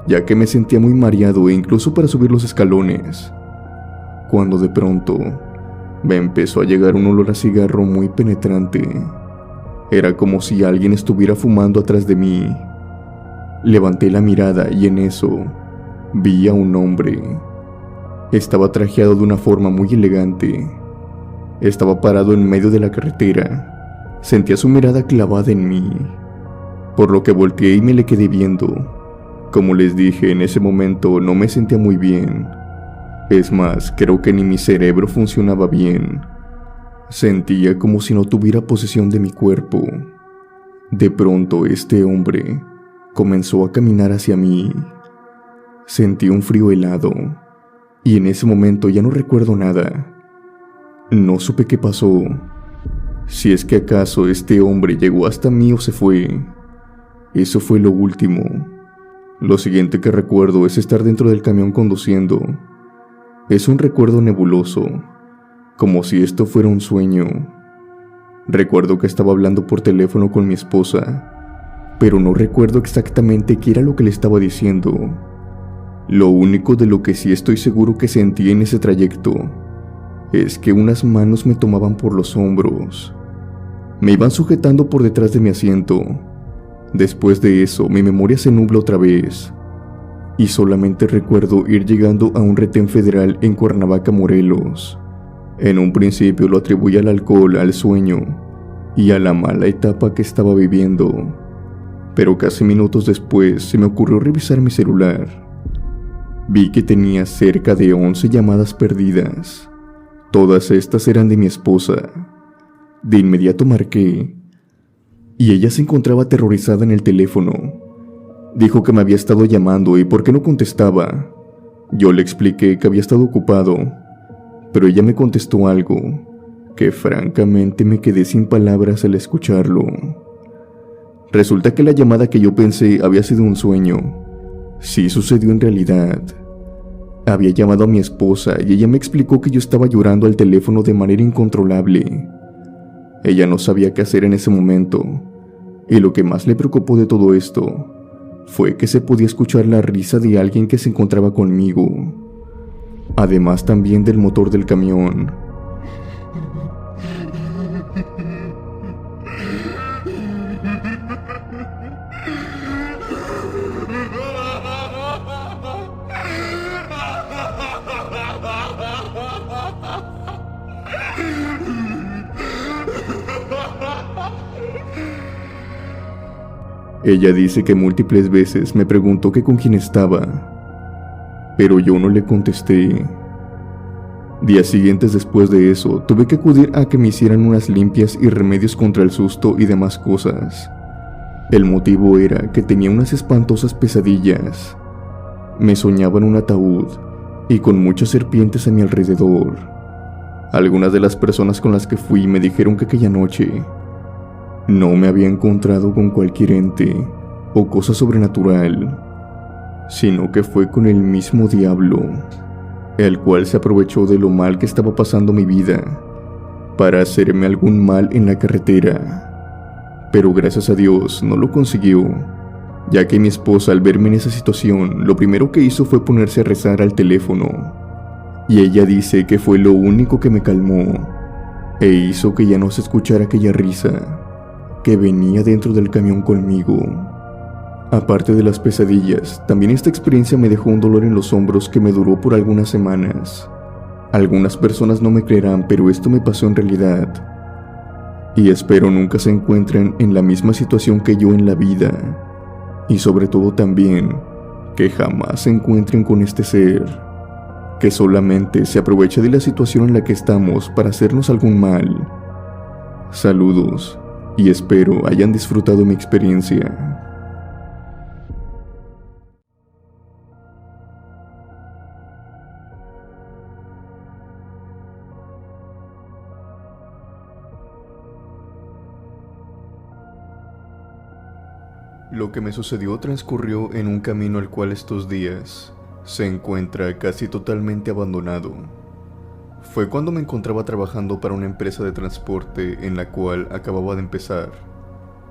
ya que me sentía muy mareado e incluso para subir los escalones, cuando de pronto me empezó a llegar un olor a cigarro muy penetrante. Era como si alguien estuviera fumando atrás de mí. Levanté la mirada y en eso vi a un hombre. Estaba trajeado de una forma muy elegante. Estaba parado en medio de la carretera. Sentía su mirada clavada en mí, por lo que volteé y me le quedé viendo. Como les dije, en ese momento no me sentía muy bien. Es más, creo que ni mi cerebro funcionaba bien, Sentía como si no tuviera posesión de mi cuerpo. De pronto este hombre comenzó a caminar hacia mí. Sentí un frío helado y en ese momento ya no recuerdo nada. No supe qué pasó. Si es que acaso este hombre llegó hasta mí o se fue. Eso fue lo último. Lo siguiente que recuerdo es estar dentro del camión conduciendo. Es un recuerdo nebuloso, como si esto fuera un sueño. Recuerdo que estaba hablando por teléfono con mi esposa, pero no recuerdo exactamente qué era lo que le estaba diciendo. Lo único de lo que sí estoy seguro que sentí en ese trayecto es que unas manos me tomaban por los hombros. Me iban sujetando por detrás de mi asiento. Después de eso, mi memoria se nubla otra vez, y solamente recuerdo ir llegando a un retén federal en Cuernavaca, Morelos. En un principio lo atribuí al alcohol, al sueño y a la mala etapa que estaba viviendo, pero casi minutos después se me ocurrió revisar mi celular. Vi que tenía cerca de 11 llamadas perdidas. Todas estas eran de mi esposa. De inmediato marqué, y ella se encontraba aterrorizada en el teléfono. Dijo que me había estado llamando y por qué no contestaba. Yo le expliqué que había estado ocupado, pero ella me contestó algo que francamente me quedé sin palabras al escucharlo. Resulta que la llamada que yo pensé había sido un sueño. Sí sucedió en realidad. Había llamado a mi esposa y ella me explicó que yo estaba llorando al teléfono de manera incontrolable. Ella no sabía qué hacer en ese momento, y lo que más le preocupó de todo esto fue que se podía escuchar la risa de alguien que se encontraba conmigo, además también del motor del camión. Ella dice que múltiples veces me preguntó que con quién estaba, pero yo no le contesté. Días siguientes después de eso, tuve que acudir a que me hicieran unas limpias y remedios contra el susto y demás cosas. El motivo era que tenía unas espantosas pesadillas. Me soñaba en un ataúd y con muchas serpientes a mi alrededor. Algunas de las personas con las que fui me dijeron que aquella noche no me había encontrado con cualquier ente o cosa sobrenatural, sino que fue con el mismo diablo, el cual se aprovechó de lo mal que estaba pasando mi vida para hacerme algún mal en la carretera. Pero gracias a Dios no lo consiguió, ya que mi esposa, al verme en esa situación, lo primero que hizo fue ponerse a rezar al teléfono, y ella dice que fue lo único que me calmó e hizo que ya no se escuchara aquella risa que venía dentro del camión conmigo. Aparte de las pesadillas, también esta experiencia me dejó un dolor en los hombros que me duró por algunas semanas. Algunas personas no me creerán, pero esto me pasó en realidad, y espero nunca se encuentren en la misma situación que yo en la vida, y sobre todo también que jamás se encuentren con este ser que solamente se aprovecha de la situación en la que estamos para hacernos algún mal. Saludos, y espero hayan disfrutado mi experiencia. Lo que me sucedió transcurrió en un camino el cual estos días se encuentra casi totalmente abandonado. Fue cuando me encontraba trabajando para una empresa de transporte en la cual acababa de empezar.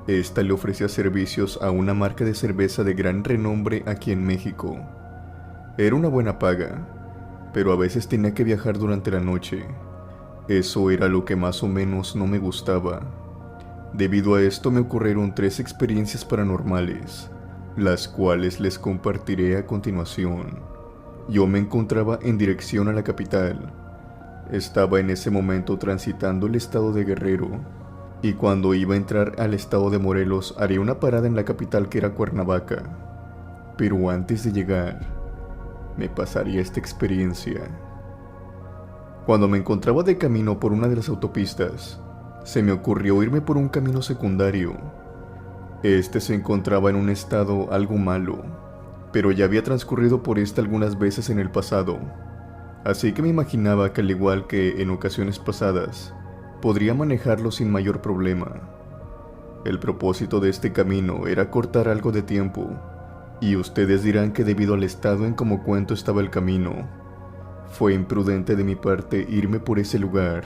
Esta le ofrecía servicios a una marca de cerveza de gran renombre aquí en México. Era una buena paga, pero a veces tenía que viajar durante la noche. Eso era lo que más o menos no me gustaba. Debido a esto me ocurrieron 3 experiencias paranormales, las cuales les compartiré a continuación. Yo me encontraba en dirección a la capital. Estaba en ese momento transitando el estado de Guerrero, y cuando iba a entrar al estado de Morelos haría una parada en la capital, que era Cuernavaca. Pero antes de llegar, me pasaría esta experiencia. Cuando me encontraba de camino por una de las autopistas, se me ocurrió irme por un camino secundario. Este se encontraba en un estado algo malo, pero ya había transcurrido por este algunas veces en el pasado, así que me imaginaba que al igual que en ocasiones pasadas, podría manejarlo sin mayor problema. El propósito de este camino era cortar algo de tiempo, y ustedes dirán que debido al estado en como cuento estaba el camino, fue imprudente de mi parte irme por ese lugar.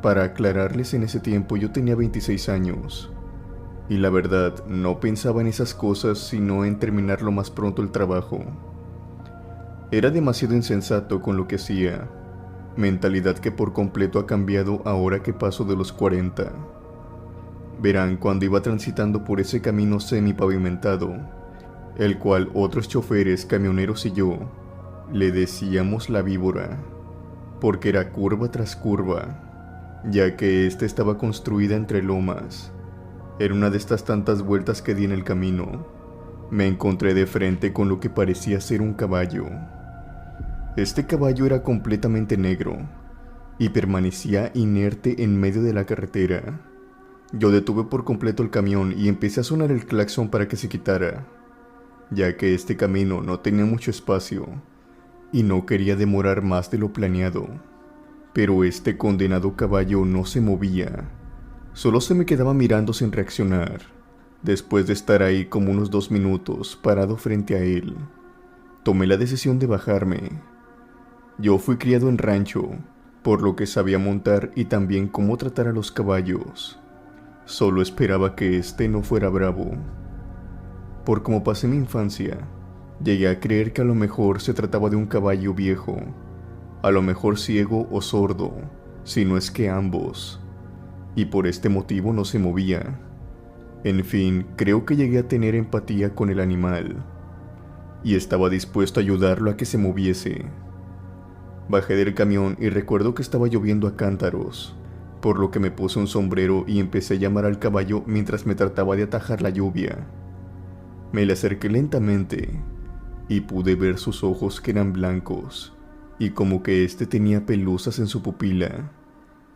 Para aclararles, en ese tiempo yo tenía 26 años, y la verdad no pensaba en esas cosas sino en terminar lo más pronto el trabajo. Era demasiado insensato con lo que hacía, mentalidad que por completo ha cambiado ahora que paso de los 40. Verán, cuando iba transitando por ese camino semipavimentado, el cual otros choferes, camioneros y yo le decíamos la víbora, porque era curva tras curva, ya que esta estaba construida entre lomas. En una de estas tantas vueltas que di en el camino, me encontré de frente con lo que parecía ser un caballo. Este caballo era completamente negro y permanecía inerte en medio de la carretera. Yo detuve por completo el camión y empecé a sonar el claxon para que se quitara, ya que este camino no tenía mucho espacio y no quería demorar más de lo planeado. Pero este condenado caballo no se movía, solo se me quedaba mirando sin reaccionar. Después de estar ahí como unos 2 minutos parado frente a él, tomé la decisión de bajarme. Yo fui criado en rancho, por lo que sabía montar y también cómo tratar a los caballos. Solo esperaba que este no fuera bravo. Por como pasé mi infancia, llegué a creer que a lo mejor se trataba de un caballo viejo, a lo mejor ciego o sordo, si no es que ambos, y por este motivo no se movía. En fin, creo que llegué a tener empatía con el animal, y estaba dispuesto a ayudarlo a que se moviese. Bajé del camión y recuerdo que estaba lloviendo a cántaros, por lo que me puse un sombrero y empecé a llamar al caballo mientras me trataba de atajar la lluvia. Me le acerqué lentamente y pude ver sus ojos, que eran blancos, y como que este tenía pelusas en su pupila,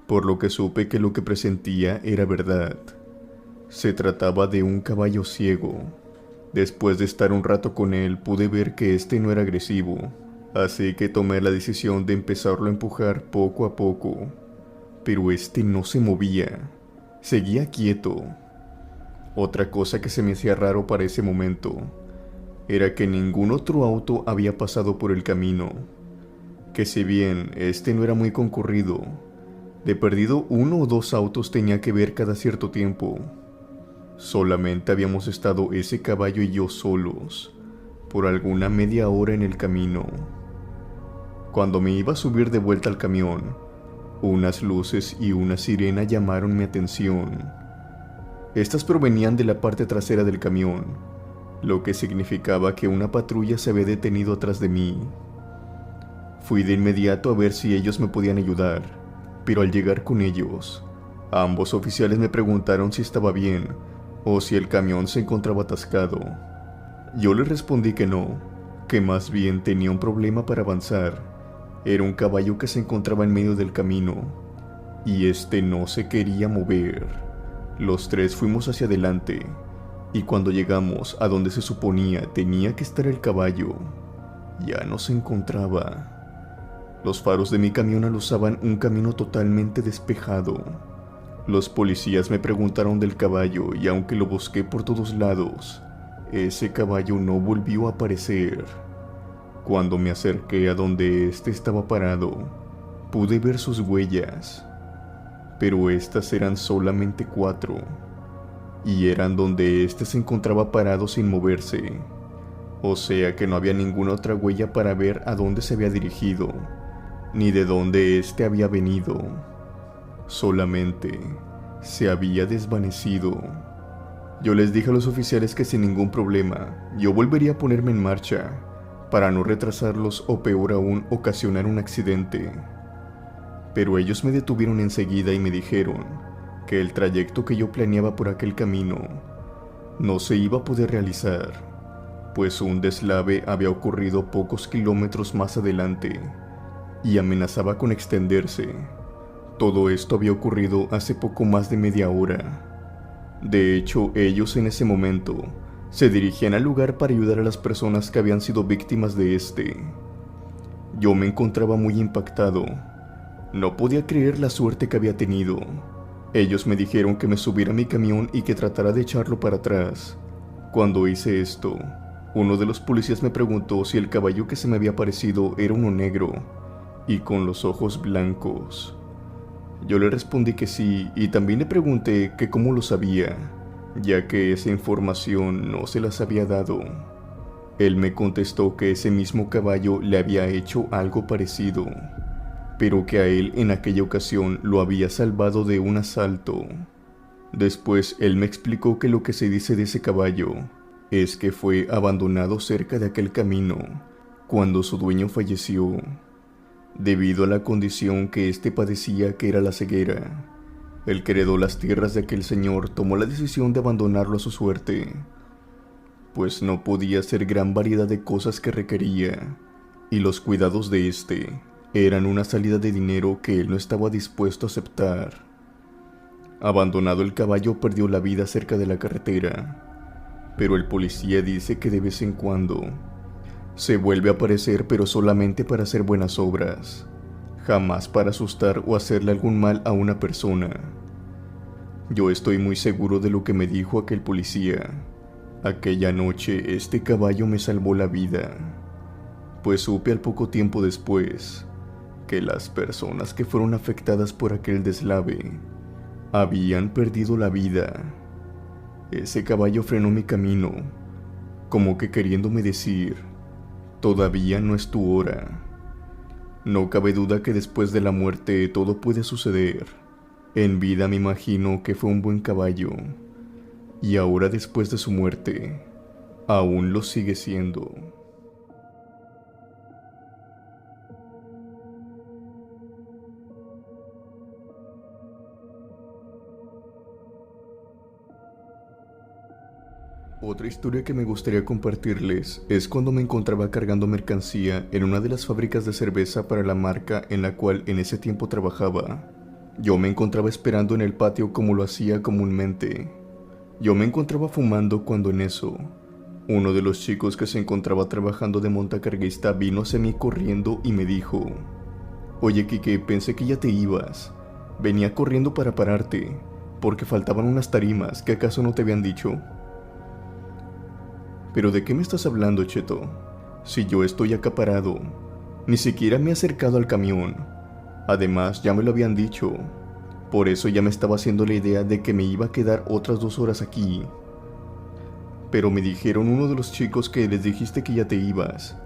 por lo que supe que lo que presentía era verdad. Se trataba de un caballo ciego. Después de estar un rato con él, pude ver que este no era agresivo, así que tomé la decisión de empezarlo a empujar poco a poco. Pero este no se movía, seguía quieto. Otra cosa que se me hacía raro para ese momento era que ningún otro auto había pasado por el camino, que si bien este no era muy concurrido, de perdido 1 o 2 autos tenía que ver cada cierto tiempo. Solamente habíamos estado ese caballo y yo solos, por alguna media hora en el camino. Cuando me iba a subir de vuelta al camión, unas luces y una sirena llamaron mi atención. Estas provenían de la parte trasera del camión, lo que significaba que una patrulla se había detenido atrás de mí. Fui de inmediato a ver si ellos me podían ayudar, pero al llegar con ellos, ambos oficiales me preguntaron si estaba bien o si el camión se encontraba atascado. Yo les respondí que no, que más bien tenía un problema para avanzar. Era un caballo que se encontraba en medio del camino, y este no se quería mover. Los 3 fuimos hacia adelante, y cuando llegamos a donde se suponía tenía que estar el caballo, ya no se encontraba. Los faros de mi camión alusaban un camino totalmente despejado. Los policías me preguntaron del caballo y aunque lo busqué por todos lados, ese caballo no volvió a aparecer. Cuando me acerqué a donde este estaba parado, pude ver sus huellas, pero estas eran solamente 4, y eran donde este se encontraba parado sin moverse, o sea que no había ninguna otra huella para ver a dónde se había dirigido, ni de dónde este había venido. Solamente se había desvanecido. Yo les dije a los oficiales que sin ningún problema yo volvería a ponerme en marcha para no retrasarlos o peor aún ocasionar un accidente. Pero ellos me detuvieron enseguida y me dijeron que el trayecto que yo planeaba por aquel camino no se iba a poder realizar, pues un deslave había ocurrido pocos kilómetros más adelante, y amenazaba con extenderse. Todo esto había ocurrido hace poco más de media hora. De hecho, ellos en ese momento se dirigían al lugar para ayudar a las personas que habían sido víctimas de este. Yo me encontraba muy impactado. No podía creer la suerte que había tenido. Ellos me dijeron que me subiera a mi camión y que tratara de echarlo para atrás. Cuando hice esto, uno de los policías me preguntó si el caballo que se me había aparecido era uno negro y con los ojos blancos. Yo le respondí que sí, y también le pregunté que cómo lo sabía, ya que esa información no se las había dado. Él me contestó que ese mismo caballo le había hecho algo parecido, pero que a él en aquella ocasión lo había salvado de un asalto. Después él me explicó que lo que se dice de ese caballo es que fue abandonado cerca de aquel camino cuando su dueño falleció, debido a la condición que éste padecía, que era la ceguera. El que heredó las tierras de aquel señor tomó la decisión de abandonarlo a su suerte, pues no podía hacer gran variedad de cosas que requería, y los cuidados de éste eran una salida de dinero que él no estaba dispuesto a aceptar. Abandonado el caballo, perdió la vida cerca de la carretera, pero el policía dice que de vez en cuando se vuelve a aparecer, pero solamente para hacer buenas obras, jamás para asustar o hacerle algún mal a una persona. Yo estoy muy seguro de lo que me dijo aquel policía. Aquella noche este caballo me salvó la vida, pues supe al poco tiempo después que las personas que fueron afectadas por aquel deslave habían perdido la vida. Ese caballo frenó mi camino, como que queriéndome decir: todavía no es tu hora. No cabe duda que después de la muerte todo puede suceder. En vida me imagino que fue un buen caballo, y ahora después de su muerte, aún lo sigue siendo. Otra historia que me gustaría compartirles es cuando me encontraba cargando mercancía en una de las fábricas de cerveza para la marca en la cual en ese tiempo trabajaba. Yo me encontraba esperando en el patio como lo hacía comúnmente. Yo me encontraba fumando cuando en eso, uno de los chicos que se encontraba trabajando de montacarguista vino hacia mí corriendo y me dijo: «Oye, Quique, pensé que ya te ibas. Venía corriendo para pararte, porque faltaban unas tarimas, ¿que acaso no te habían dicho?» «¿Pero de qué me estás hablando, Cheto? Si yo estoy acá parado, ni siquiera me he acercado al camión. Además, ya me lo habían dicho. Por eso ya me estaba haciendo la idea de que me iba a quedar otras 2 horas aquí. Pero me dijeron uno de los chicos que les dijiste que ya te ibas,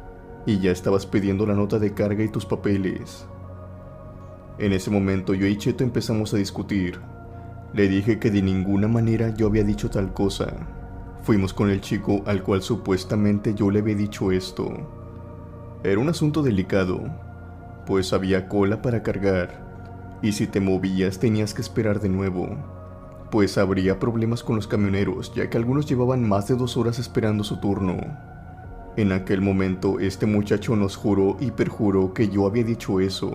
y ya estabas pidiendo la nota de carga y tus papeles». En ese momento yo y Cheto empezamos a discutir. Le dije que de ninguna manera yo había dicho tal cosa. Fuimos con el chico al cual supuestamente yo le había dicho esto. Era un asunto delicado, pues había cola para cargar, y si te movías tenías que esperar de nuevo, pues habría problemas con los camioneros, ya que algunos llevaban más de 2 horas esperando su turno. En aquel momento este muchacho nos juró y perjuró que yo había dicho eso,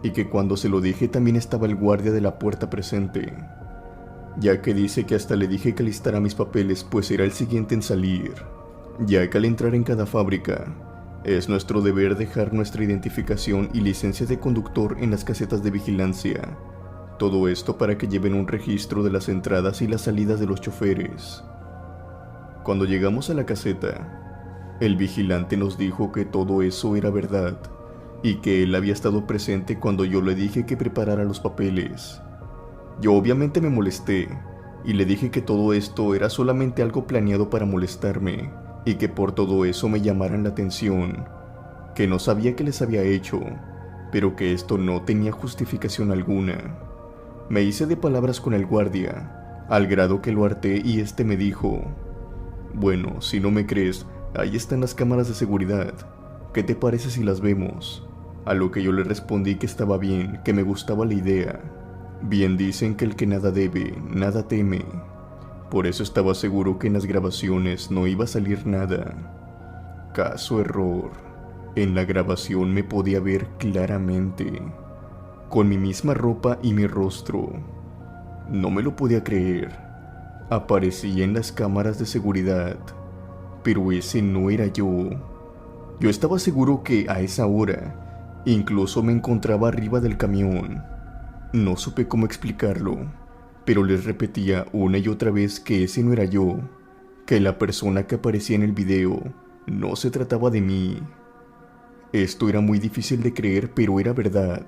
y que cuando se lo dije también estaba el guardia de la puerta presente, ya que dice que hasta le dije que listara mis papeles, pues era el siguiente en salir, ya que al entrar en cada fábrica es nuestro deber dejar nuestra identificación y licencia de conductor en las casetas de vigilancia. Todo esto para que lleven un registro de las entradas y las salidas de los choferes. Cuando llegamos a la caseta, el vigilante nos dijo que todo eso era verdad, y que él había estado presente cuando yo le dije que preparara los papeles. Yo obviamente me molesté, y le dije que todo esto era solamente algo planeado para molestarme, y que por todo eso me llamaran la atención, que no sabía qué les había hecho, pero que esto no tenía justificación alguna. Me hice de palabras con el guardia, al grado que lo harté, y este me dijo: «Bueno, si no me crees, ahí están las cámaras de seguridad. ¿Qué te parece si las vemos?». A lo que yo le respondí que estaba bien, que me gustaba la idea. Bien dicen que el que nada debe, nada teme. Por eso estaba seguro que en las grabaciones no iba a salir nada. Caso error. En la grabación me podía ver claramente, con mi misma ropa y mi rostro. No me lo podía creer. Aparecía en las cámaras de seguridad, pero ese no era yo. Yo estaba seguro que a esa hora incluso me encontraba arriba del camión. No supe cómo explicarlo, pero les repetía una y otra vez que ese no era yo, que la persona que aparecía en el video no se trataba de mí. Esto era muy difícil de creer, pero era verdad.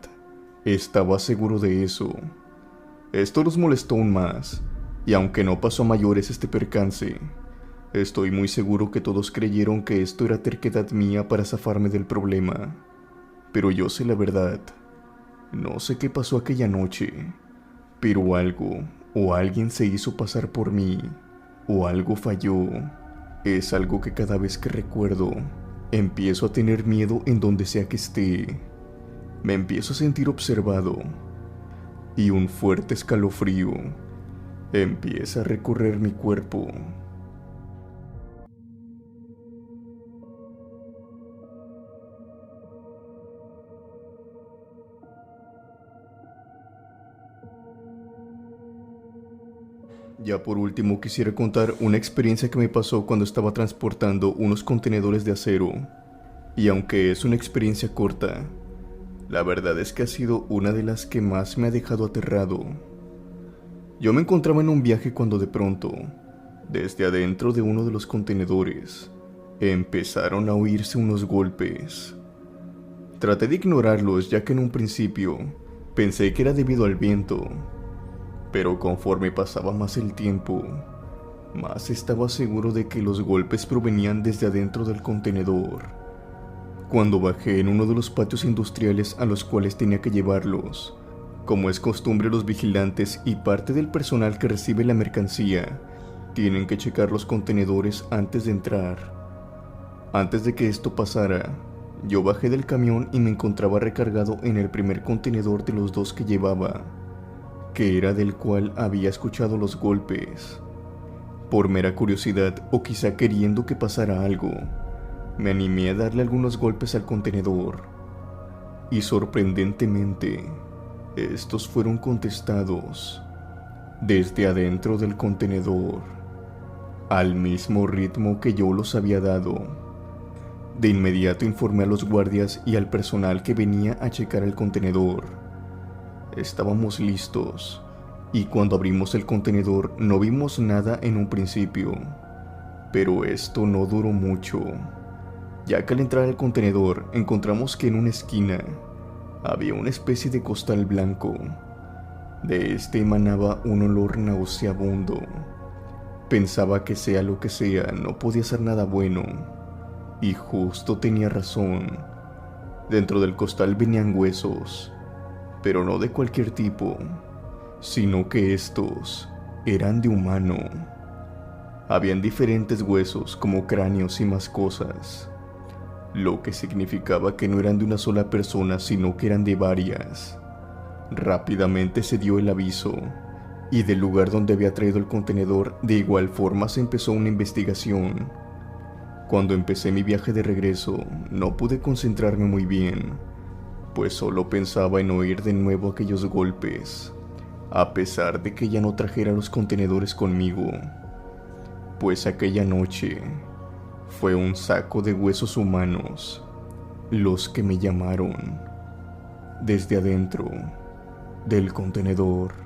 Estaba seguro de eso. Esto los molestó aún más, y aunque no pasó a mayores este percance, estoy muy seguro que todos creyeron que esto era terquedad mía para zafarme del problema. Pero yo sé la verdad. No sé qué pasó aquella noche, pero algo o alguien se hizo pasar por mí, o algo falló. Es algo que cada vez que recuerdo, empiezo a tener miedo en donde sea que esté. Me empiezo a sentir observado, y un fuerte escalofrío empieza a recorrer mi cuerpo. Ya por último quisiera contar una experiencia que me pasó cuando estaba transportando unos contenedores de acero. Y aunque es una experiencia corta, la verdad es que ha sido una de las que más me ha dejado aterrado. Yo me encontraba en un viaje cuando de pronto, desde adentro de uno de los contenedores, empezaron a oírse unos golpes. Traté de ignorarlos ya que en un principio pensé que era debido al viento, pero conforme pasaba más el tiempo, más estaba seguro de que los golpes provenían desde adentro del contenedor. Cuando bajé en uno de los patios industriales a los cuales tenía que llevarlos, como es costumbre, los vigilantes y parte del personal que recibe la mercancía tienen que checar los contenedores antes de entrar. Antes de que esto pasara, yo bajé del camión y me encontraba recargado en el primer contenedor de los dos que llevaba, que era del cual había escuchado los golpes. Por mera curiosidad o quizá queriendo que pasara algo, me animé a darle algunos golpes al contenedor, y sorprendentemente, estos fueron contestados desde adentro del contenedor, al mismo ritmo que yo los había dado. De inmediato informé a los guardias y al personal que venía a checar el contenedor. Estábamos listos, y cuando abrimos el contenedor no vimos nada en un principio, pero esto no duró mucho, ya que al entrar al contenedor encontramos que en una esquina había una especie de costal blanco. De este emanaba un olor nauseabundo. Pensaba que sea lo que sea, no podía ser nada bueno, y justo tenía razón. Dentro del costal venían huesos, pero no de cualquier tipo, sino que estos eran de humano. Habían diferentes huesos como cráneos y más cosas, lo que significaba que no eran de una sola persona, sino que eran de varias. Rápidamente se dio el aviso, y del lugar donde había traído el contenedor de igual forma se empezó una investigación. Cuando empecé mi viaje de regreso, no pude concentrarme muy bien, pues solo pensaba en oír de nuevo aquellos golpes, a pesar de que ya no trajera los contenedores conmigo, pues aquella noche fue un saco de huesos humanos los que me llamaron desde adentro del contenedor.